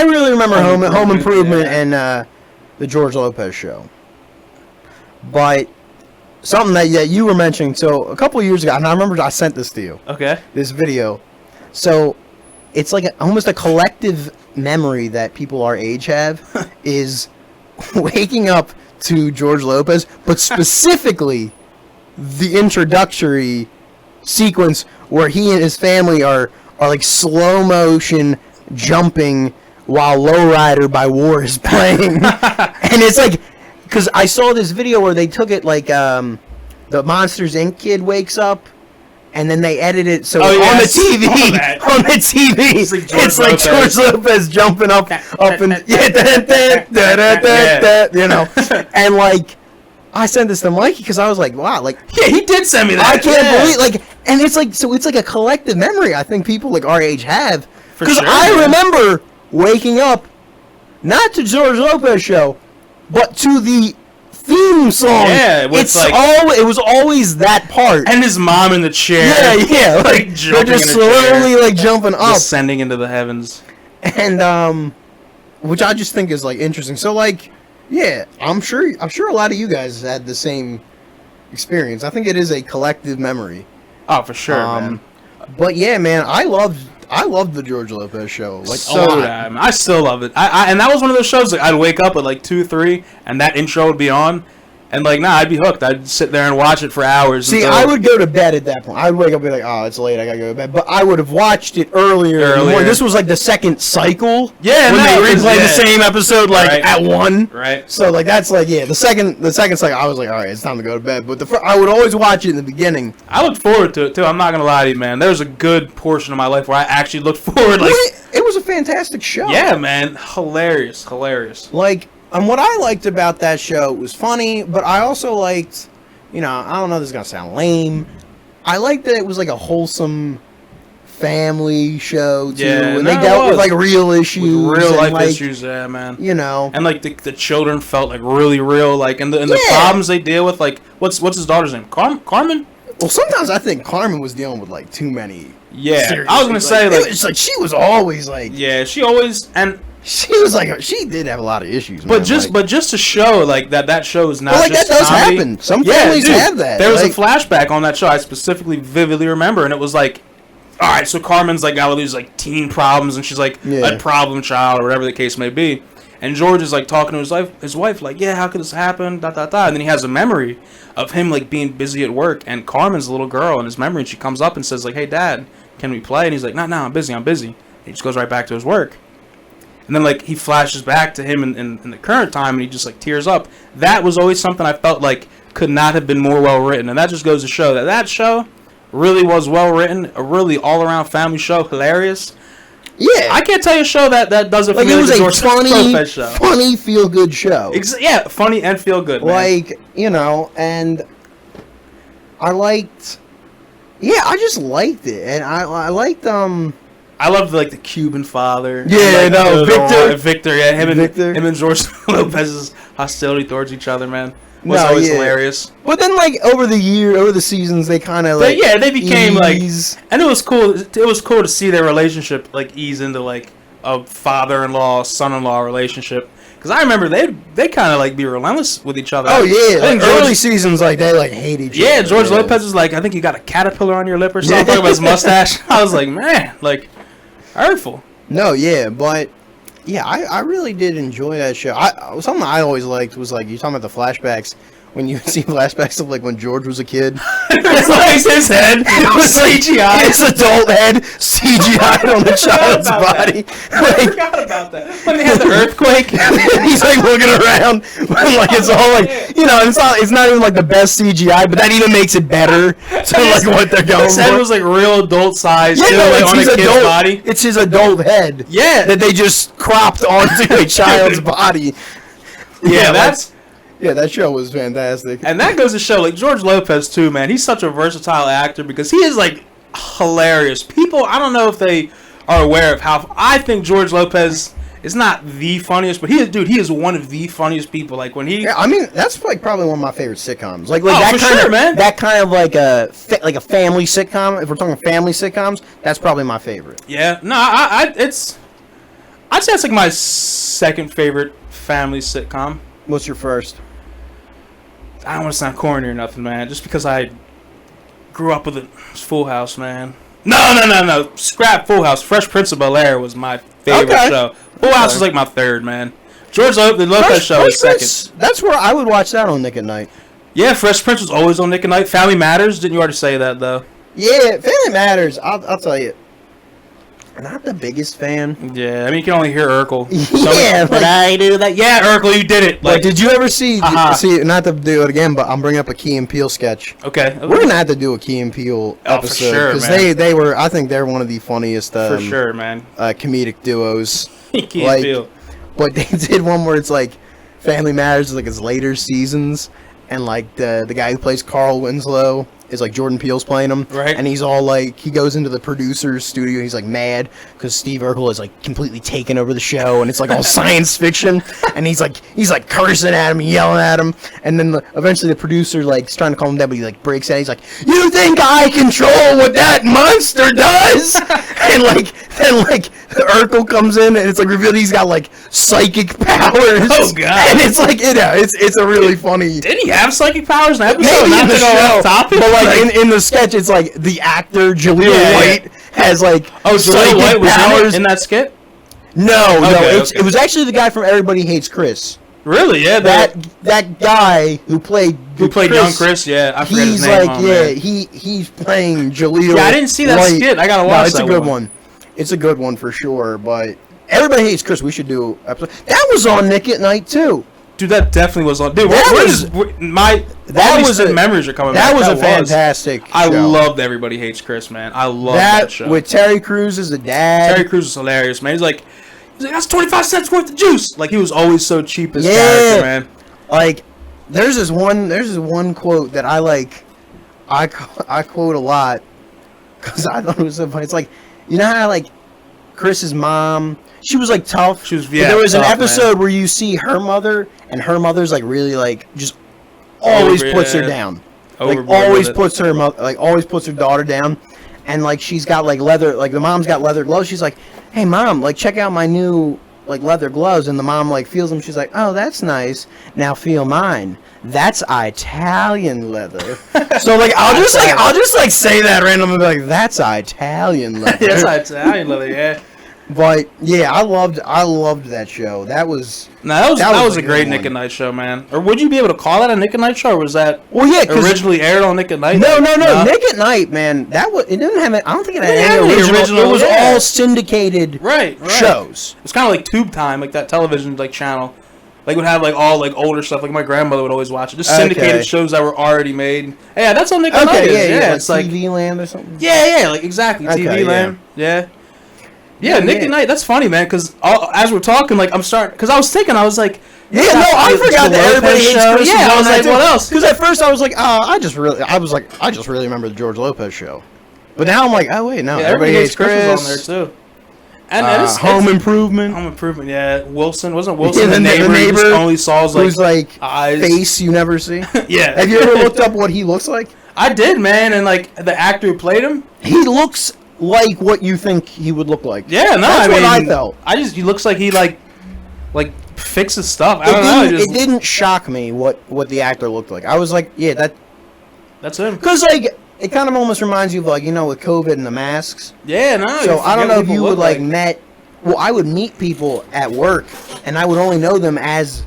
Speaker 1: really remember Home Improvement and the George Lopez show. But something that you were mentioning, so a couple of years ago, and I remember I sent this to you.
Speaker 2: Okay.
Speaker 1: This video. So it's like almost a collective memory that people our age have is waking up to George Lopez, but specifically the introductory sequence where he and his family are like slow motion jumping while Lowrider by War is playing. And it's like, because I saw this video where they took it like the Monsters Inc. kid wakes up, and then they edit it so on the TV, it's like George Lopez jumping up and you know, and like I sent this to Mikey because I was like, wow, like
Speaker 2: he did send me that.
Speaker 1: I can't believe and it's like it's like a collective memory I think people like our age have, because I remember waking up not to George Lopez show, but to the theme song.
Speaker 2: Yeah,
Speaker 1: it was always that part.
Speaker 2: And his mom in the chair.
Speaker 1: Yeah, like they're just slowly like jumping up,
Speaker 2: descending into the heavens.
Speaker 1: And which I just think is like interesting. So like, yeah, I'm sure a lot of you guys had the same experience. I think it is a collective memory.
Speaker 2: Oh, for sure, man.
Speaker 1: But yeah, man, I loved the George Lopez show. Like
Speaker 2: I still love it. And that was one of those shows like I'd wake up at like 2, 3, and that intro would be on, And like, nah, I'd be hooked. I'd sit there and watch it for hours.
Speaker 1: See, I would go to bed at that point. I would wake up and be like, oh, it's late, I gotta go to bed. But I would have watched it earlier. This was like the second cycle.
Speaker 2: Yeah,
Speaker 1: when they replay the same episode at 1.
Speaker 2: Right.
Speaker 1: So like that's like the second cycle. I was like, all right, it's time to go to bed. But I would always watch it in the beginning.
Speaker 2: I looked forward to it too. I'm not gonna lie to you, man. There was a good portion of my life where I actually looked forward. Like,
Speaker 1: it was a fantastic show.
Speaker 2: Yeah, man, hilarious.
Speaker 1: Like. And what I liked about that show, it was funny, but I also liked, I don't know if this is going to sound lame, I liked that it was like a wholesome family show, too, and they dealt with like real issues.
Speaker 2: With real life issues, yeah, man. And like the children felt like really real, like, and the problems they deal with, like, what's his daughter's name? Carmen?
Speaker 1: Well, sometimes I think Carmen was dealing with like too many.
Speaker 2: Yeah, I was going to say, like,
Speaker 1: it's like she was always like.
Speaker 2: Yeah, she always, and.
Speaker 1: She was like, she did have a lot of issues,
Speaker 2: but just to show like that show is not just
Speaker 1: that does
Speaker 2: comedy.
Speaker 1: happen. Some families have that.
Speaker 2: There was a flashback on that show I specifically vividly remember, and it was like, all right, so Carmen's like got all these like teen problems, and she's like a problem child or whatever the case may be, and George is like talking to his wife like, yeah, how could this happen? And then he has a memory of him like being busy at work, and Carmen's a little girl in his memory, and she comes up and says like, hey, Dad, can we play? And he's like, no, I'm busy. And he just goes right back to his work. And then, like, he flashes back to him in the current time, and he just, like, tears up. That was always something I felt like could not have been more well-written. And that just goes to show that show really was well-written, a really all-around family show, hilarious.
Speaker 1: Yeah.
Speaker 2: I can't tell you a show that does it for
Speaker 1: like,
Speaker 2: me.
Speaker 1: It was
Speaker 2: like
Speaker 1: a funny, feel-good show.
Speaker 2: Yeah, funny and feel-good, man.
Speaker 1: Like, and I liked... Yeah, I just liked it. And I liked,
Speaker 2: I loved like the Cuban father.
Speaker 1: Yeah,
Speaker 2: Victor. Yeah, him and George Lopez's hostility towards each other, man, was always hilarious.
Speaker 1: But then, like over the seasons, they kind of like
Speaker 2: they became like, and it was cool. It was cool to see their relationship like ease into like a father-in-law son-in-law relationship. Because I remember they kind of like be relentless with each other.
Speaker 1: Oh yeah, I think early seasons like they like hate each other.
Speaker 2: Yeah, George Lopez was like, I think you got a caterpillar on your lip or something about his mustache. I was like, man, like. Hurtful.
Speaker 1: No, yeah, but yeah, I really did enjoy that show. Something I always liked was like you talking about the flashbacks. When you see flashbacks of like when George was a kid,
Speaker 2: it's like his head was CGI.
Speaker 1: His adult head CGI on the child's body.
Speaker 2: I forgot about that. When they had the earthquake,
Speaker 1: he's like looking around, like it's all like it's not even like the best CGI, but that even makes it better. So like what they're going
Speaker 2: his head was like real adult size.
Speaker 1: Yeah,
Speaker 2: like on a kid's body.
Speaker 1: It's his adult head.
Speaker 2: Yeah,
Speaker 1: that they just cropped onto a child's body. Yeah, that show was fantastic.
Speaker 2: And that goes to show, like, George Lopez, too, man. He's such a versatile actor because he is, like, hilarious. People, I don't know if they are aware of how... I think George Lopez is not the funniest, but he is one of the funniest people. Like, when he...
Speaker 1: Yeah, I mean, that's, like, probably one of my favorite sitcoms. Like
Speaker 2: that kind of, man.
Speaker 1: That kind of, like a family sitcom. If we're talking family sitcoms, that's probably my favorite.
Speaker 2: Yeah. No, I'd say it's, like, my second favorite family sitcom.
Speaker 1: What's your first?
Speaker 2: I don't want to sound corny or nothing, man. Just because I grew up with Full House, man. No. Scrap Full House. Fresh Prince of Bel-Air was my favorite show. Full House was like my third, man. George Lopez show is second.
Speaker 1: That's where I would watch that on Nick at Night.
Speaker 2: Yeah, Fresh Prince was always on Nick at Night. Family Matters. Didn't you already say that, though?
Speaker 1: Yeah, Family Matters. I'll tell you. Not the biggest fan.
Speaker 2: Yeah, I mean, you can only hear Urkel.
Speaker 1: Yeah,
Speaker 2: but I do that. Yeah, Urkel, you did it.
Speaker 1: Like, did you ever see, not to do it again, but I'm bringing up a Key and Peele sketch.
Speaker 2: Okay.
Speaker 1: We're going to have to do a Key and Peele episode.
Speaker 2: For sure, man.
Speaker 1: They were, I think they're one of the funniest
Speaker 2: for sure, man.
Speaker 1: Comedic duos.
Speaker 2: Key and Peele.
Speaker 1: But they did one where it's like Family Matters, like its later seasons, and like the guy who plays Carl Winslow is like Jordan Peele's playing him,
Speaker 2: right?
Speaker 1: And he's all like, he goes into the producer's studio. He's like mad because Steve Urkel is like completely taken over the show, and it's like all science fiction. And he's like cursing at him, yelling at him, and then eventually the producer like is trying to calm him down, but he like breaks out. He's like, "You think I control what that monster does?" And then Urkel comes in, and it's like revealed he's got like psychic powers.
Speaker 2: Oh god!
Speaker 1: And it's like it's a really funny.
Speaker 2: Did he have psychic powers in the episode?
Speaker 1: Maybe
Speaker 2: Not
Speaker 1: in the
Speaker 2: to go
Speaker 1: show,
Speaker 2: off topic,
Speaker 1: but like in the sketch, it's like the actor Jaleel White has like
Speaker 2: Jaleel White was
Speaker 1: powers
Speaker 2: in that skit.
Speaker 1: No, it was actually the guy from Everybody Hates Chris.
Speaker 2: Really? Yeah.
Speaker 1: That guy who played
Speaker 2: young Chris. Yeah, I forget his name.
Speaker 1: He's playing Jaleel.
Speaker 2: Yeah, I didn't see that skit. I gotta watch.
Speaker 1: It's a good one. It's a good one for sure. But everybody hates Chris. We should do episode. That was on Nick at Night too.
Speaker 2: Dude, that definitely was on. Dude, memories are coming back.
Speaker 1: That was a fantastic show.
Speaker 2: I loved Everybody Hates Chris, man. I love that show.
Speaker 1: With Terry Crews as the dad.
Speaker 2: Terry Crews is hilarious, man. He's like, that's 25 cents worth of juice. Like, he was always so cheap as character, man.
Speaker 1: Like, there's this one quote that I quote a lot because I thought it was so funny. It's like, you know how like Chris's mom, she was like tough.
Speaker 2: She was
Speaker 1: there was an episode where you see her mother, and her mother's like really like just always puts her down. Like always puts her always puts her daughter down, and like she's got like leather, like the mom's got leather gloves. She's like, hey mom, like check out my new like leather gloves, and the mom like feels them. She's like, oh, that's nice. Now feel mine. That's Italian leather. So like I'll just say that randomly, like that's Italian leather.
Speaker 2: That's Italian leather, yeah.
Speaker 1: But yeah, I loved that show. That was
Speaker 2: a great Nick at Night show, man. Or would you be able to call that a Nick at Night show, or was that originally aired on Nick at Night?
Speaker 1: No. Nick at Night, man. It didn't have it. I don't think it had any original. It was all syndicated shows.
Speaker 2: It's kind of like Tube Time, like that television like channel. Like would have like all like older stuff. Like my grandmother would always watch it. Just syndicated shows that were already made. Yeah, that's on Nick at Night. Yeah, it's like
Speaker 1: TV Land or something.
Speaker 2: Yeah, like exactly TV Land. Yeah. Yeah, Nick at Night. That's funny, man. Because as we're talking, like I'm starting. Because I was thinking, I was like,
Speaker 1: I forgot that everybody hates Chris.
Speaker 2: Yeah, I was like, what else?
Speaker 1: Because at first I was like, I just really remember the George Lopez show. But now I'm like, oh wait, no, everybody hates Chris.
Speaker 2: Was on there too. And
Speaker 1: Home Improvement.
Speaker 2: Home Improvement, yeah. Wasn't Wilson the neighbor who only saw
Speaker 1: who's like
Speaker 2: eyes.
Speaker 1: Face you never see?
Speaker 2: Yeah.
Speaker 1: Have you ever looked up what he looks like?
Speaker 2: I did, man, and like the actor who played him,
Speaker 1: he looks like what you think he would look like.
Speaker 2: Yeah, no,
Speaker 1: that's what I felt.
Speaker 2: He looks like he like fixes stuff. I don't know.
Speaker 1: It didn't shock me what the actor looked like. I was like, yeah,
Speaker 2: that's him.
Speaker 1: Because like. It kind of almost reminds you of, like, you know, with COVID and the masks.
Speaker 2: Yeah, no.
Speaker 1: So I don't know if you would, like, I would meet people at work, and I would only know them as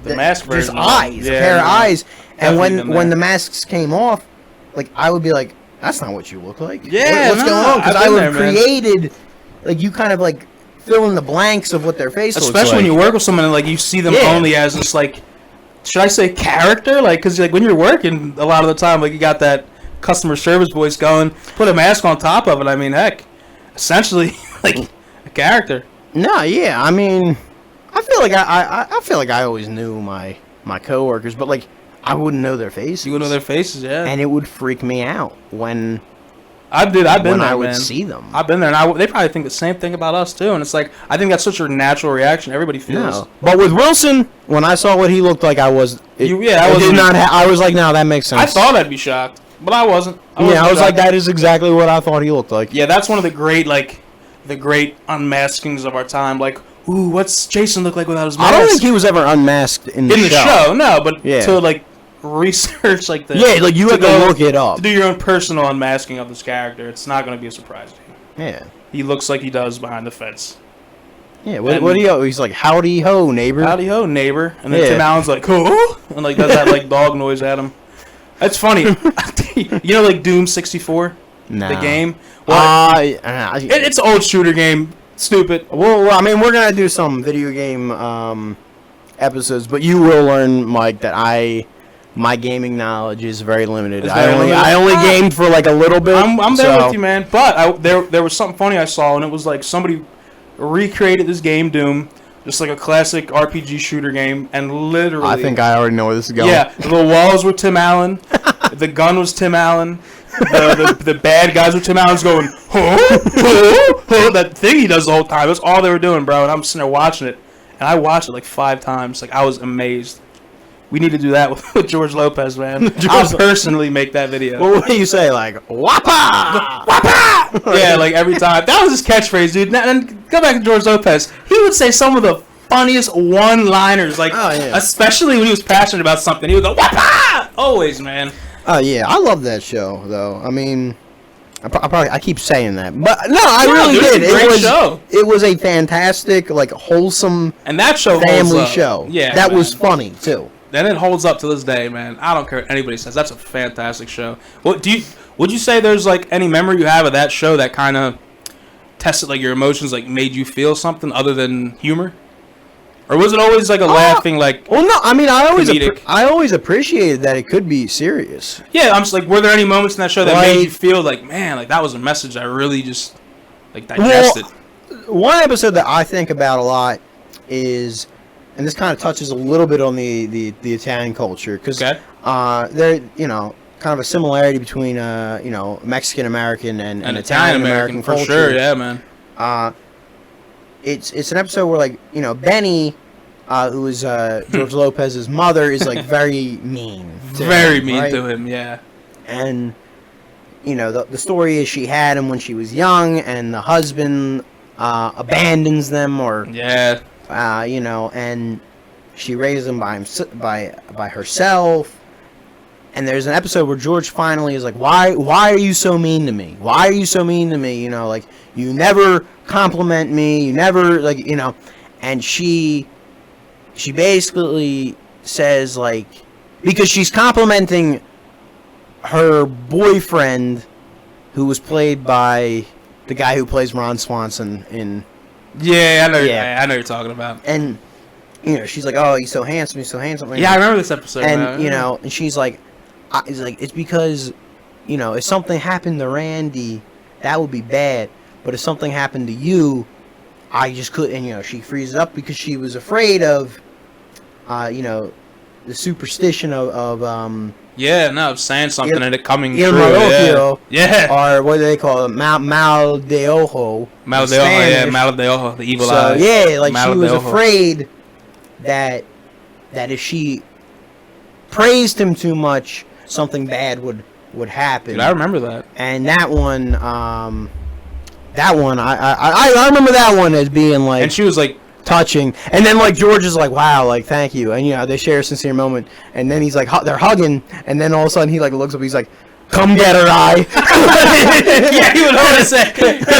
Speaker 2: the mask version.
Speaker 1: Just eyes, a pair of eyes. And when the masks came off, like, I would be like, that's not what you look like.
Speaker 2: Yeah,
Speaker 1: what's going on? Because I would created, like, you kind of, like, fill in the blanks of what their face looks like.
Speaker 2: Especially when you work with someone and, like, you see them only as this, like, should I say character? Like, because, like, when you're working, a lot of the time, like, you got that customer service voice going, put a mask on top of it. I mean, heck, essentially like a character.
Speaker 1: No, yeah, I mean, I feel like I always knew my coworkers, but like I wouldn't know their faces.
Speaker 2: You wouldn't know their faces, yeah.
Speaker 1: And it would freak me out when
Speaker 2: I've been there.
Speaker 1: I would
Speaker 2: man.
Speaker 1: see them.
Speaker 2: I've been there, and they probably think the same thing about us too. And it's like I think that's such a natural reaction. Everybody feels.
Speaker 1: No. But with Wilson, when I saw what he looked like, I was like, no, that makes sense.
Speaker 2: I thought I'd be shocked. But I wasn't.
Speaker 1: I was like, that is exactly what I thought he looked like.
Speaker 2: Yeah, that's one of the great unmaskings of our time. Like, ooh, what's Jason look like without his mask?
Speaker 1: I don't think he was ever unmasked in the show.
Speaker 2: No, but to like research like the
Speaker 1: like you have to look it up
Speaker 2: to do your own personal unmasking of this character. It's not going to be a surprise to you.
Speaker 1: Yeah,
Speaker 2: he looks like he does behind the fence.
Speaker 1: Yeah, what do you? He's like, howdy ho, neighbor.
Speaker 2: Howdy ho, neighbor. And then Tim Allen's like, oh, and like does that like dog noise at him. That's funny. You know, like Doom 64, the game. Well, it's an old shooter game. Stupid.
Speaker 1: Well, I mean, we're gonna do some video game episodes, but you will learn, Mike, that my gaming knowledge is very limited. I only gamed for like a little bit.
Speaker 2: I'm there with you, man. But there was something funny I saw, and it was like somebody recreated this game, Doom. Just like a classic RPG shooter game, and literally...
Speaker 1: I think I already know where this is going.
Speaker 2: Yeah, the walls were Tim Allen, the gun was Tim Allen, the bad guys were Tim Allen's going, that thing he does the whole time. That's all they were doing, bro, and I'm sitting there watching it, and I watched it like 5 times. Like, I was amazed. We need to do that with George Lopez, man. I'll personally make that video.
Speaker 1: Well, what do you say? Like, whoppa!
Speaker 2: Whoppa! Yeah, like every time. That was his catchphrase, dude. And go back to George Lopez. He would say some of the funniest one-liners, like, especially when he was passionate about something. He would go, whoppa! Always, man.
Speaker 1: Oh, yeah. I love that show, though. I mean, I keep saying that, but no, I really did. It was a fantastic, like, wholesome,
Speaker 2: and that show
Speaker 1: family show.
Speaker 2: Yeah,
Speaker 1: that was funny too.
Speaker 2: And it holds up to this day, man. I don't care what anybody says. That's a fantastic show. Would you say there's like any memory you have of that show that kind of tested like your emotions, like made you feel something other than humor? Or was it always like a laughing, like?
Speaker 1: Well, no. I mean, I always appreciated that it could be serious.
Speaker 2: Yeah, I'm just like, were there any moments in that show that made you feel like, man, like that was a message I really just like digested?
Speaker 1: Well, one episode that I think about a lot is, and this kind of touches a little bit on the Italian culture, because there, kind of a similarity between Mexican American and Italian American
Speaker 2: for
Speaker 1: culture.
Speaker 2: Sure, yeah, man.
Speaker 1: It's an episode where, like, Benny, who is George Lopez's mother, is like very mean.
Speaker 2: Very mean to him, yeah.
Speaker 1: And the story is she had him when she was young, and the husband abandons them, or and she raised him by herself. And there's an episode where George finally is like, why are you so mean to me? Why are you so mean to me? Like, you never compliment me. You never, like, and she basically says, like, because she's complimenting her boyfriend, who was played by the guy who plays Ron Swanson in.
Speaker 2: Yeah, I know you're talking about.
Speaker 1: And, she's like, oh, he's so handsome.
Speaker 2: Yeah, I remember this episode.
Speaker 1: And, and she's like, it's because, if something happened to Randy, that would be bad. But if something happened to you, I just couldn't. And, she freezes up because she was afraid of, the superstition of
Speaker 2: saying something and it coming true. Yeah.
Speaker 1: Or what do they call it? Mal de ojo.
Speaker 2: Mal de ojo, yeah. Mal de ojo, the evil eye.
Speaker 1: Yeah, like, she was afraid that if she praised him too much, something bad would happen.
Speaker 2: Dude, I remember that.
Speaker 1: And that one, I remember that one as being, like,
Speaker 2: and she was like
Speaker 1: touching. And then, like, George is like, wow, like, thank you. And they share a sincere moment. And then he's like, they're hugging. And then all of a sudden he, like, looks up. He's like, come get her, eye.
Speaker 2: Yeah, he would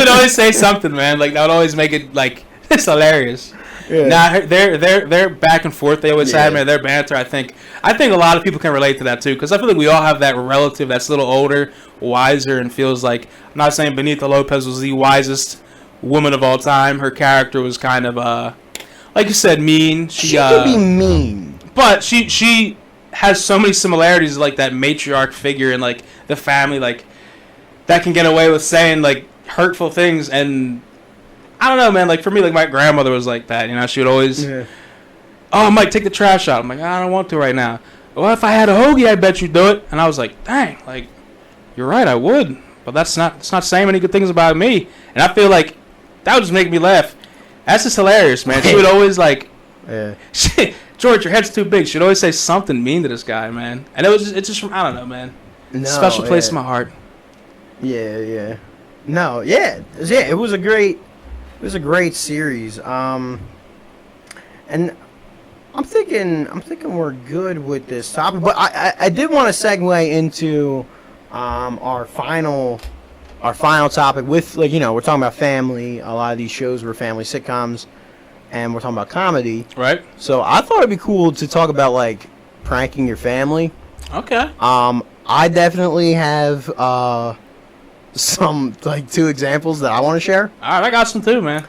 Speaker 2: always say something, man. Like, that would always make it, like, it's hilarious. Yeah. Nah, they're back and forth. They always had, man. Their banter. I think a lot of people can relate to that too, because I feel like we all have that relative that's a little older, wiser, and feels like, I'm not saying Benita Lopez was the wisest woman of all time. Her character was kind of like you said, mean.
Speaker 1: She could be mean,
Speaker 2: but she has so many similarities, like that matriarch figure in, like, the family, like, that can get away with saying, like, hurtful things. And I don't know, man. Like, for me, like, my grandmother was like that. She would always, oh, Mike, take the trash out. I'm like, I don't want to right now. Well, if I had a hoagie, I bet you'd do it. And I was like, dang, like, you're right, I would. But it's not saying any good things about me. And I feel like that would just make me laugh. That's just hilarious, man. She would always, like, George, your head's too big. She'd always say something mean to this guy, man. And it's just I don't know, man. Special place in my heart.
Speaker 1: Yeah. No, yeah. It was a great series. And I'm thinking we're good with this topic, but I did want to segue into our final topic with, like, we're talking about family. A lot of these shows were family sitcoms, and we're talking about comedy.
Speaker 2: Right.
Speaker 1: So I thought it'd be cool to talk about, like, pranking your family.
Speaker 2: Okay.
Speaker 1: I definitely have some, like, 2 examples that I want to share.
Speaker 2: All right, I got some too, man.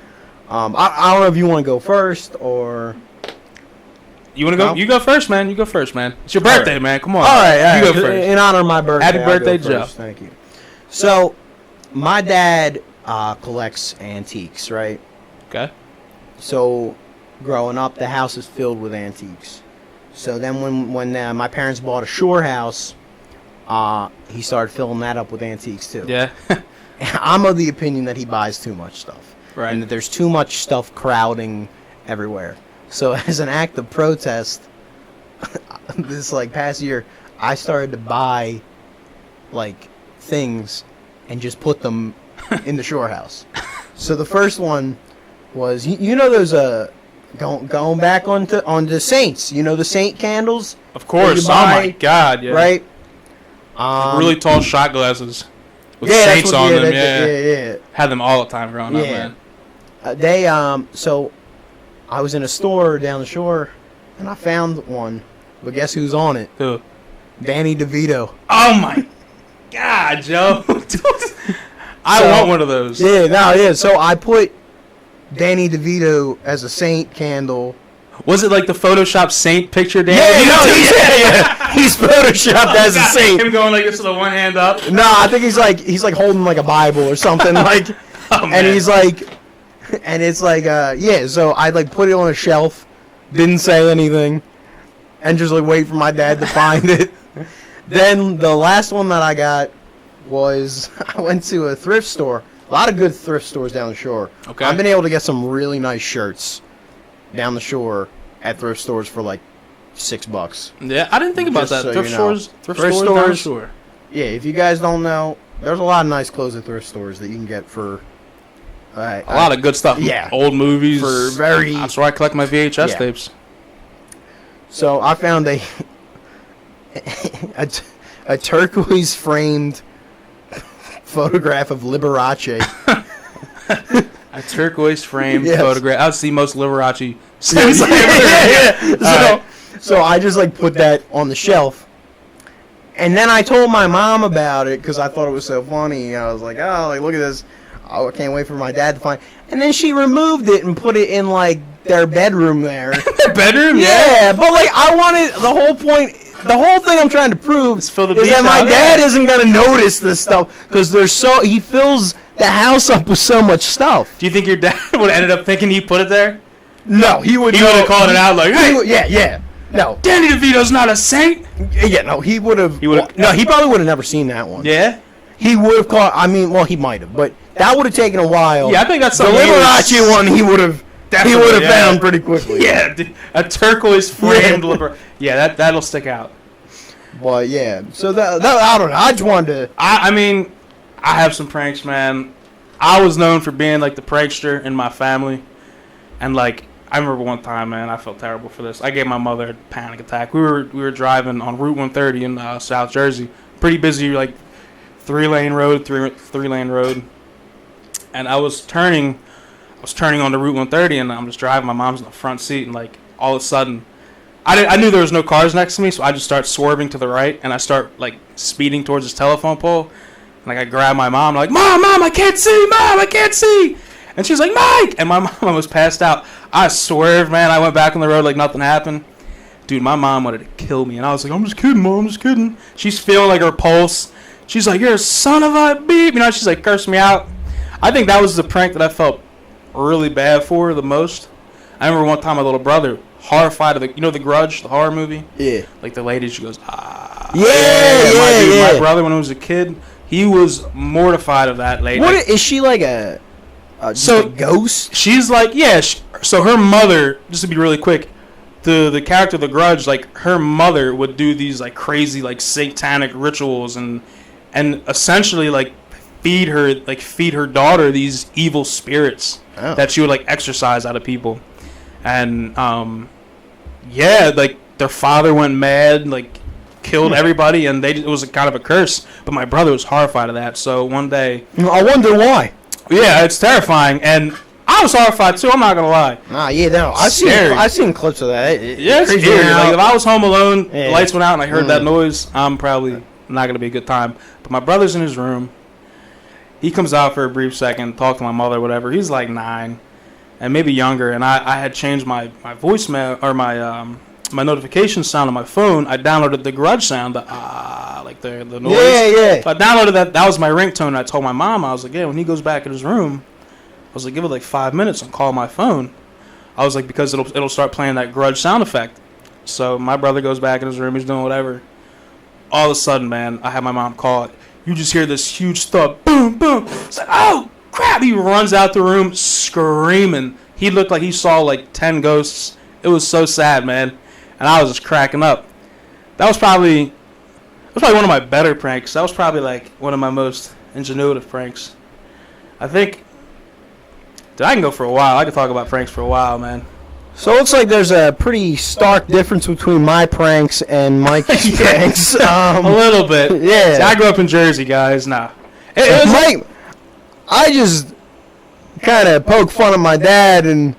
Speaker 1: I don't know if you want to go first or.
Speaker 2: You want to go? No? You go first, man. It's your birthday, man. Come on.
Speaker 1: All right.
Speaker 2: You go first.
Speaker 1: In honor of my birthday.
Speaker 2: Happy birthday, Joe.
Speaker 1: Thank you. So, my dad collects antiques, right?
Speaker 2: Okay.
Speaker 1: So, growing up, the house is filled with antiques. So then when my parents bought a shore house, he started filling that up with antiques too.
Speaker 2: Yeah.
Speaker 1: I'm of the opinion that he buys too much stuff.
Speaker 2: Right.
Speaker 1: And that there's too much stuff crowding everywhere. So as an act of protest, this, like, past year, I started to buy, like, things and just put them in the shore house. So the first one was, those going back on the Saints, the Saint candles.
Speaker 2: Of course. Oh my God. Yeah.
Speaker 1: Right.
Speaker 2: Really tall shot glasses. with saints on them.
Speaker 1: Yeah.
Speaker 2: Had them all the time growing up, man.
Speaker 1: So I was in a store down the shore, and I found one. But guess who's on it?
Speaker 2: Who?
Speaker 1: Danny DeVito.
Speaker 2: Oh my God, Joe! I want one of those.
Speaker 1: Yeah. So I put Danny DeVito as a saint candle.
Speaker 2: Was it like the Photoshop saint picture, Danny?
Speaker 1: He's photoshopped as a saint.
Speaker 2: Him going like this with the one hand up.
Speaker 1: No, I think he's like holding like a Bible or something like, and he's like, and it's like So I like put it on a shelf, didn't say anything, and just like wait for my dad to find it. Then the last one that I got was I went to a thrift store. A lot of good thrift stores down the shore.
Speaker 2: Okay.
Speaker 1: I've been able to get some really nice shirts down the shore at thrift stores for like $6.
Speaker 2: Yeah, I didn't think about that.
Speaker 1: So
Speaker 2: Thrift stores down the shore.
Speaker 1: Yeah, if you guys don't know, there's a lot of nice clothes at thrift stores that you can get for
Speaker 2: a lot of good stuff.
Speaker 1: Yeah,
Speaker 2: old movies.
Speaker 1: That's
Speaker 2: where I collect my VHS tapes.
Speaker 1: So I found a turquoise framed photograph of Liberace.
Speaker 2: A turquoise framed
Speaker 1: Yes.
Speaker 2: photograph. I would see most Liberace.
Speaker 1: So I just like put that on the shelf, and then I told my mom about it because I thought it was so funny. I was like, oh, like look at this. Oh, I can't wait for my dad to find. And then she removed it and put it in like their bedroom there.
Speaker 2: Their bedroom?
Speaker 1: Yeah, but like I wanted the whole point. The whole thing I'm trying to prove is that my dad isn't gonna notice this stuff because he fills the house up with so much stuff.
Speaker 2: Do you think your dad would have ended up thinking he put it there?
Speaker 1: No, he would.
Speaker 2: He would have called it out like, hey,
Speaker 1: yeah. No,
Speaker 2: Danny DeVito's not a saint.
Speaker 1: Yeah, no, he would have. No, he probably would have never seen that one.
Speaker 2: Yeah,
Speaker 1: he would have called. I mean, well, he might have, but that would have taken a while.
Speaker 2: Yeah, I think that's
Speaker 1: the Liberace one. He would have. He would have found pretty quickly.
Speaker 2: Yeah, a turquoise framed Liberace. Yeah, that'll stick out.
Speaker 1: But yeah, so that I don't know. I just wanted to.
Speaker 2: I mean, I have some pranks, man. I was known for being like the prankster in my family, and like I remember one time, man, I felt terrible for this. I gave my mother a panic attack. We were driving on Route 130 in South Jersey, pretty busy, like three lane road, and I was turning on the Route 130, and I'm just driving. My mom's in the front seat, and like all of a sudden, I knew there was no cars next to me, so I just start swerving to the right, and I start like speeding towards this telephone pole. Like I grab my mom, like, Mom, I can't see. And she's like, Mike! And my mom was passed out. I swerved, man. I went back on the road like nothing happened. Dude, my mom wanted to kill me. And I was like, I'm just kidding, Mom, I'm just kidding. She's feeling like her pulse. She's like, you're a son of a beep. You know, she's like cursing me out. I think that was the prank that I felt really bad for the most. I remember one time my little brother, horrified of The Grudge, the horror movie?
Speaker 1: Yeah.
Speaker 2: Like the lady, she goes, ah.
Speaker 1: Yeah.
Speaker 2: My brother, when he was a kid, he was mortified of that lady.
Speaker 1: What is she like a ghost?
Speaker 2: She's like, yeah. So her mother, just to be really quick, the character of The Grudge, like her mother would do these like crazy like satanic rituals and essentially like feed her daughter these evil spirits that she would like exorcise out of people, and like their father went mad, like killed everybody, and it was a kind of a curse. But my brother was horrified of that. So one day,
Speaker 1: I wonder why.
Speaker 2: Yeah, it's terrifying, and I was horrified too. I'm not gonna lie.
Speaker 1: I've seen clips of that.
Speaker 2: It's scary. Like if I was home alone, the lights went out, and I heard that noise, I'm probably not gonna be a good time. But my brother's in his room. He comes out for a brief second, talk to my mother, whatever. He's like 9, and maybe younger. And I had changed my voicemail or my notification sound on my phone. I downloaded the Grudge sound, like the noise.
Speaker 1: Yeah.
Speaker 2: So I downloaded that. That was my ringtone. And I told my mom, I was like, yeah, when he goes back in his room, I was like, give it like 5 minutes and call my phone. I was like, because it'll start playing that Grudge sound effect. So my brother goes back in his room. He's doing whatever. All of a sudden, man, I have my mom call it. You just hear this huge thud. Boom, boom. It's like, oh, crap. He runs out the room screaming. He looked like he saw like 10 ghosts. It was so sad, man. And I was just cracking up. That was probably one of my better pranks. That was probably like one of my most ingenuitive pranks. I think. Dude, I can go for a while. I can talk about pranks for a while, man.
Speaker 1: So it looks like there's a pretty stark difference between my pranks and Mike's pranks.
Speaker 2: A little bit.
Speaker 1: Yeah.
Speaker 2: See, I grew up in Jersey, guys. Nah.
Speaker 1: Mike, I just kind of poke fun at my dad, and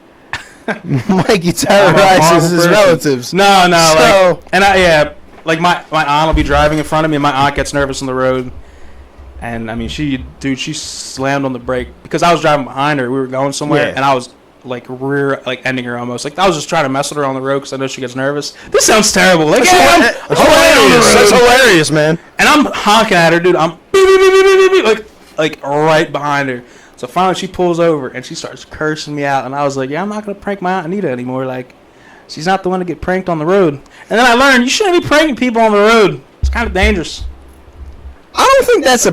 Speaker 1: Mikey terrorizes his relatives.
Speaker 2: No, so, like my aunt will be driving in front of me, and my aunt gets nervous on the road. And I mean, she slammed on the brake because I was driving behind her. We were going somewhere, and I was like ending her almost. Like I was just trying to mess with her on the road because I know she gets nervous. This sounds terrible. Like
Speaker 1: that's hilarious. That's hilarious, man.
Speaker 2: And I'm honking at her, dude. I'm beep, beep, beep, beep, beep, like right behind her. So finally, she pulls over and she starts cursing me out. And I was like, yeah, I'm not gonna prank my Aunt Anita anymore. Like, she's not the one to get pranked on the road. And then I learned you shouldn't be pranking people on the road. It's kind of dangerous.
Speaker 1: I don't think that's I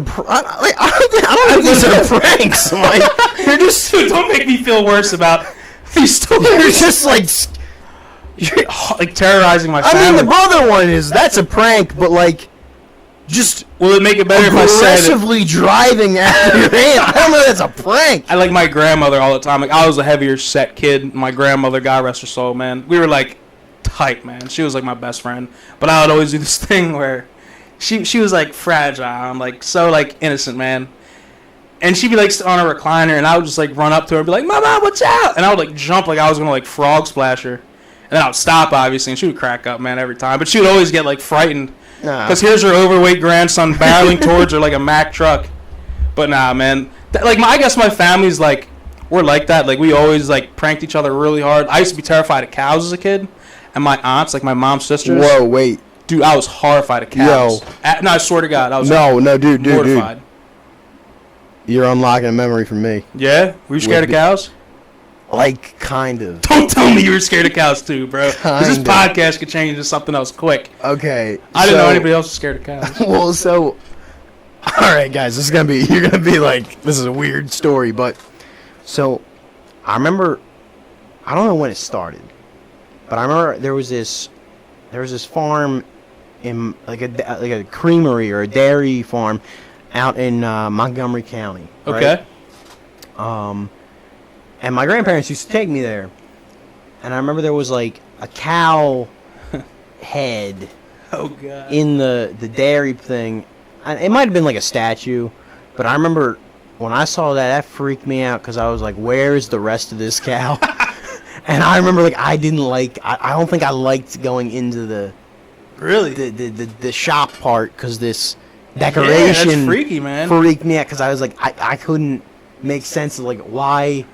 Speaker 1: don't think these are pranks. Like,
Speaker 2: you're just don't make me feel worse about these stories.
Speaker 1: You're just
Speaker 2: like terrorizing my family.
Speaker 1: I mean, the brother one that's a prank, but like, just
Speaker 2: will it make it better if I said
Speaker 1: aggressively driving after your aunt? I don't know. That's a prank.
Speaker 2: I like my grandmother all the time. Like I was a heavier set kid. My grandmother, God rest her soul, man. We were like tight, man. She was like my best friend. But I would always do this thing where. She was like fragile. I'm like so like innocent, man. And she'd be like on a recliner, and I would just like run up to her and be like, "Mama, watch out!" And I would like jump like I was gonna like frog splash her, and then I would stop obviously, and she would crack up, man, every time. But she would always get like frightened because here's her overweight grandson barreling towards her like a Mack truck. But nah, man. I guess my family's like we're like that. Like we always like pranked each other really hard. I used to be terrified of cows as a kid, and my aunts, like my mom's sisters.
Speaker 1: Whoa, wait.
Speaker 2: Dude, I was horrified of cows. No, I swear to God, I was
Speaker 1: mortified. Dude. You're unlocking a memory from me.
Speaker 2: Yeah? Were you scared of cows?
Speaker 1: Like, kind of.
Speaker 2: Don't tell me you were scared of cows too, bro. Because this podcast could change into something else quick.
Speaker 1: Okay.
Speaker 2: I didn't know anybody else was scared of cows.
Speaker 1: Well, so... Alright, guys, you're gonna be like, this is a weird story, but... So, I remember... I don't know when it started, but I remember there was this farm in like a creamery or a dairy farm out in Montgomery County. Right?
Speaker 2: Okay.
Speaker 1: And my grandparents used to take me there, and I remember there was like a cow head.
Speaker 2: Oh God.
Speaker 1: In the dairy thing, it might have been like a statue, but I remember when I saw that freaked me out because I was like, "Where is the rest of this cow?" And I remember, like, I don't think I liked going into the shop part because this decoration
Speaker 2: that's freaky, man.
Speaker 1: freaked me out because I was like, I couldn't make sense of, like, why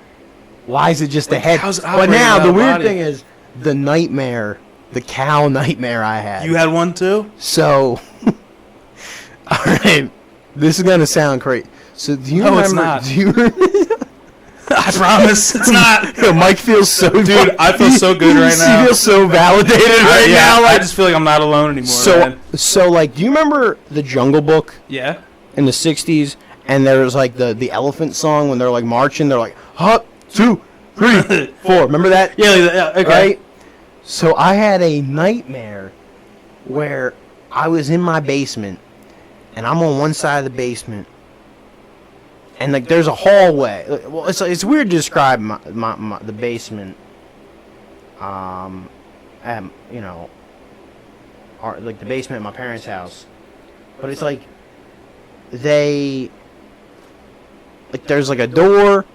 Speaker 1: is it just a head? But now, the weird thing is, the cow nightmare I had.
Speaker 2: You had one too?
Speaker 1: So, all right, this is going to sound crazy. So, do you remember?
Speaker 2: It's not.
Speaker 1: Do you remember?
Speaker 2: I promise it's not.
Speaker 1: Yo, Mike feels so
Speaker 2: dude. I feel so good right now.
Speaker 1: He feels so validated right now.
Speaker 2: Like, I just feel like I'm not alone anymore.
Speaker 1: So like, do you remember the Jungle Book?
Speaker 2: Yeah.
Speaker 1: In the '60s, and there was like the elephant song when they're like marching. They're like, 1, 2, 3, 4. Remember that?
Speaker 2: Yeah. Okay.
Speaker 1: Right. So I had a nightmare where I was in my basement, and I'm on one side of the basement. And like, there's a hallway. Well, it's weird to describe the basement. Like the basement at my parents' house, but it's like there's like a door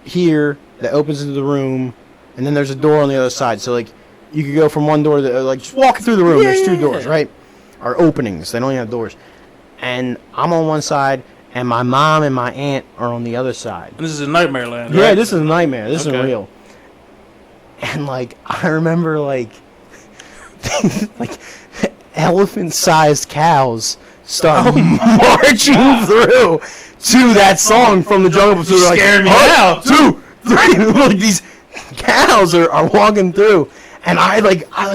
Speaker 1: here that opens into the room, and then there's a door on the other side. So like, you could go from one door to like just walking through the room. There's two doors, right? Or openings. They don't even have doors. And I'm on one side. And my mom and my aunt are on the other side.
Speaker 2: And this is a nightmare land, right?
Speaker 1: Yeah, this is a nightmare. This isn't real. And, like, I remember, like, like, elephant-sized cows start marching through to that song from the Jungle Book. So they're like,
Speaker 2: scaring me now.
Speaker 1: 2, 3. Like, these cows are walking through. And I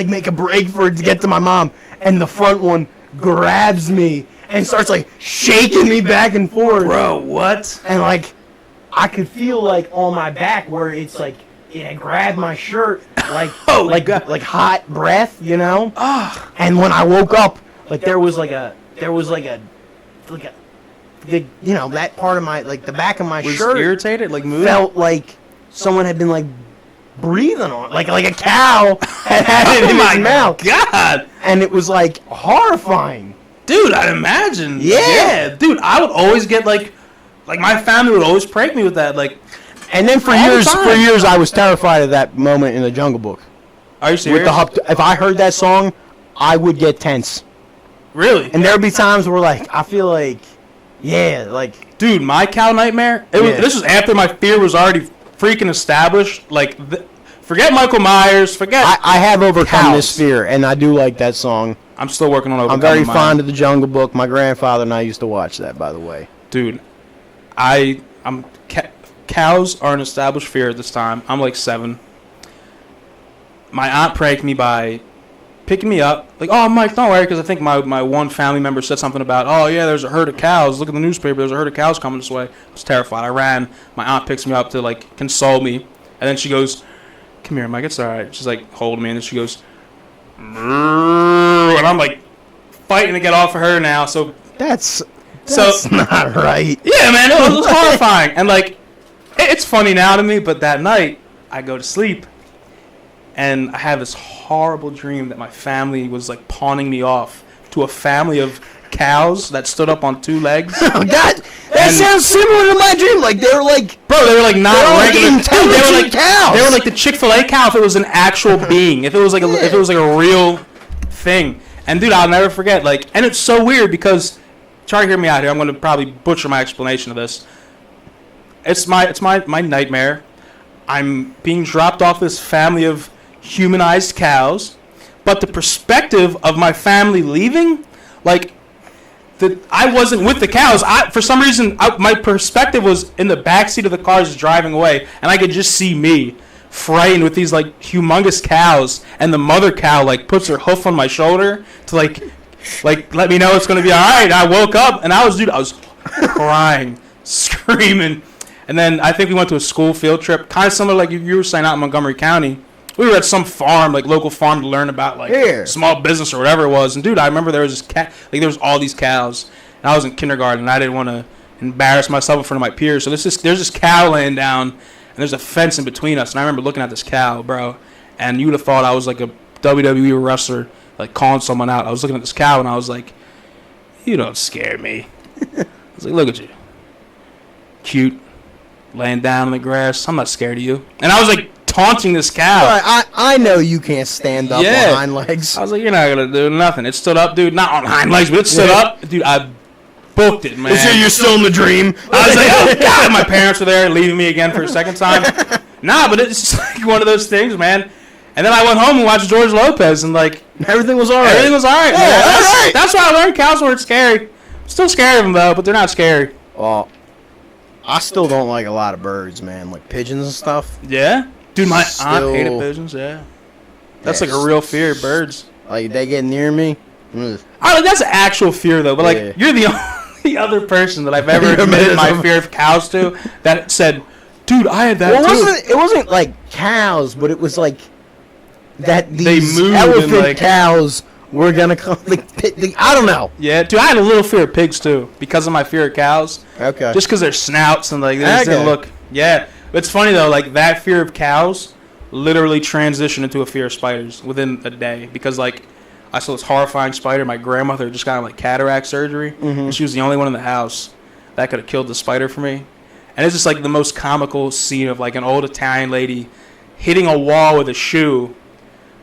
Speaker 1: make a break for it to get to my mom. And the front one grabs me and starts like shaking me back and forth.
Speaker 2: Bro, what?
Speaker 1: And like, I could feel like on my back where it's like it had grabbed my shirt, like like hot breath, you know. And when I woke up, like there was that part of my the back of my shirt
Speaker 2: irritated, like moving?
Speaker 1: Felt like someone had been like breathing on, like a cow had it in his mouth.
Speaker 2: God!
Speaker 1: And it was like horrifying.
Speaker 2: Dude, I'd imagine.
Speaker 1: Yeah.
Speaker 2: Dude, I would always get like like my family would always prank me with that. Like,
Speaker 1: and then for years, I was terrified of that moment in the Jungle Book.
Speaker 2: Are you serious?
Speaker 1: If I heard that song, I would get tense.
Speaker 2: Really?
Speaker 1: And there would be times where, like, I feel like, yeah, like...
Speaker 2: Dude, my cow nightmare, this was after my fear was already freaking established. Like, forget Michael Myers, forget...
Speaker 1: I have overcome this fear, and I do like that song.
Speaker 2: I'm still working on overcoming
Speaker 1: I'm very fond of the Jungle Book. My grandfather and I used to watch that, by the way.
Speaker 2: Dude, cows are an established fear at this time. I'm like 7. My aunt pranked me by picking me up. Like, oh, Mike, don't worry, because I think my one family member said something about, oh, yeah, there's a herd of cows. Look at the newspaper. There's a herd of cows coming this way. I was terrified. I ran. My aunt picks me up to, like, console me. And then she goes, come here, Mike, it's all right. She's, like, holding me. And then she goes, and I'm, like, fighting to get off of her now. So
Speaker 1: That's not right.
Speaker 2: Yeah, man, it was horrifying. And, like, it's funny now to me, but that night, I go to sleep. And I have this horrible dream that my family was, like, pawning me off to a family of cows that stood up on 2 legs.
Speaker 1: Oh, God, that sounds similar to my dream. Like, they were like...
Speaker 2: Bro, they were, like, not regular...
Speaker 1: They were like cows.
Speaker 2: They were like the Chick-fil-A cow if it was an actual being. If it was, like, a real thing. And, dude, I'll never forget, like... And it's so weird because... Try to hear me out here. I'm going to probably butcher my explanation of this. It's my nightmare. I'm being dropped off this family of humanized cows, but the perspective of my family leaving, like, I wasn't with the cows. For some reason, my perspective was in the backseat of the cars driving away, and I could just see me frightened with these, like, humongous cows, and the mother cow, like, puts her hoof on my shoulder to, like let me know it's going to be all right. I woke up, and I was crying, screaming. And then I think we went to a school field trip, kind of similar like you were saying out in Montgomery County. We were at some farm, like local farm, to learn about like small business or whatever it was. And dude, I remember there was this cat, like there was all these cows. And I was in kindergarten, and I didn't want to embarrass myself in front of my peers. So there's this cow laying down, and there's a fence in between us. And I remember looking at this cow, bro, and you would have thought I was like a WWE wrestler, like calling someone out. I was looking at this cow, and I was like, you don't scare me. I was like, look at you, cute. Laying down in the grass. I'm not scared of you. And I was like taunting this cow.
Speaker 1: Right, I know you can't stand up on hind legs.
Speaker 2: I was like, you're not going to do nothing. It stood up, dude. Not on hind legs, but it stood up. Dude, I booked it, man.
Speaker 1: So you're still in the dream.
Speaker 2: I was like, oh, God. My parents were there leaving me again for a second time. Nah, but it's just like one of those things, man. And then I went home and watched George Lopez, and like...
Speaker 1: Everything was all right.
Speaker 2: Everything was all right,
Speaker 1: yeah,
Speaker 2: man. That's why I learned cows weren't scary. Still scared of them, though, but they're not scary.
Speaker 1: Well... I still don't like a lot of birds, man. Like pigeons and stuff.
Speaker 2: Yeah? Dude, my aunt hated pigeons, yeah. That's like a real fear, birds.
Speaker 1: Like, they get near me.
Speaker 2: That's an actual fear, though. But, like, you're the only other person that I've ever admitted my fear of cows to that said, dude, I had that too.
Speaker 1: It wasn't like cows, but it was like that these
Speaker 2: moved
Speaker 1: elephant
Speaker 2: like,
Speaker 1: cows were going to come. I don't know.
Speaker 2: Yeah, dude, I had a little fear of pigs, too, because of my fear of cows.
Speaker 1: Okay.
Speaker 2: Just because their snouts and, like, they just didn't look. Yeah. It's funny, though, like, that fear of cows literally transitioned into a fear of spiders within a day. Because, like, I saw this horrifying spider. My grandmother just got, like, cataract surgery. And she was the only one in the house that could have killed the spider for me. And it's just, like, the most comical scene of, like, an old Italian lady hitting a wall with a shoe,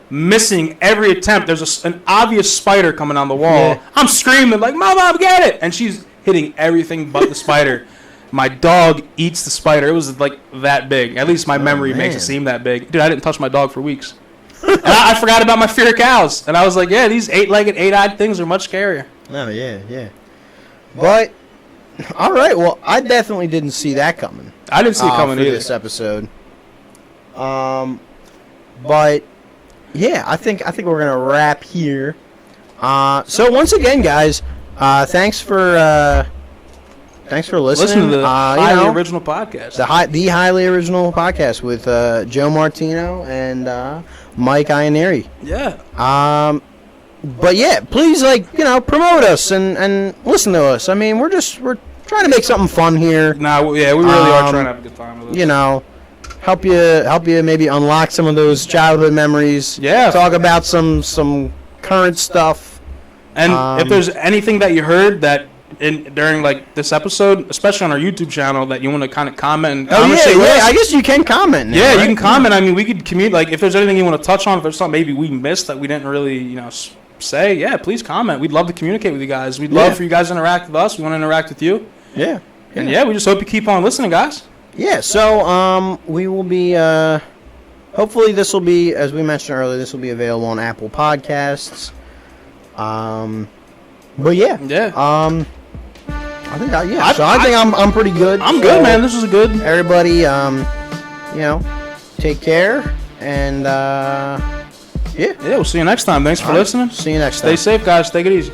Speaker 2: missing every attempt. There's an obvious spider coming on the wall. Yeah. I'm screaming like, Mom, get it! And she's hitting everything but the spider. My dog eats the spider. It was like that big. At least my memory makes it seem that big. Dude, I didn't touch my dog for weeks. And I forgot about my fear of cows. And I was like, yeah, these 8-legged, 8-eyed things are much scarier.
Speaker 1: Oh, yeah. But, all right, well, I definitely didn't see that coming.
Speaker 2: I didn't see it coming either.
Speaker 1: This episode. But... yeah, I think we're gonna wrap here. So once again, guys, thanks for listening
Speaker 2: to the highly original podcast.
Speaker 1: The highly original podcast with Joe Martino and Mike Ianieri.
Speaker 2: Yeah.
Speaker 1: But yeah, please promote us and listen to us. I mean, we're trying to make something fun here.
Speaker 2: We really are trying to have a good time with this.
Speaker 1: Help you maybe unlock some of those childhood memories.
Speaker 2: Yeah.
Speaker 1: Talk about some current stuff.
Speaker 2: And if there's anything that you heard that during like this episode, especially on our YouTube channel, that you want to kind of comment.
Speaker 1: And I guess you can comment. Now, right?
Speaker 2: You can comment. I mean, we could communicate. Like, if there's anything you want to touch on, if there's something maybe we missed that we didn't really, say, please comment. We'd love to communicate with you guys. We'd love for you guys to interact with us. We want to interact with you.
Speaker 1: Yeah.
Speaker 2: And we just hope you keep on listening, guys.
Speaker 1: Yeah. So we will be. Hopefully, this will be, as we mentioned earlier, this will be available on Apple Podcasts. But yeah. I think I'm pretty good.
Speaker 2: I'm good, man. This was good.
Speaker 1: Everybody, take care, and
Speaker 2: we'll see you next time. Thanks for listening.
Speaker 1: See you next time.
Speaker 2: Stay safe, guys. Take it easy.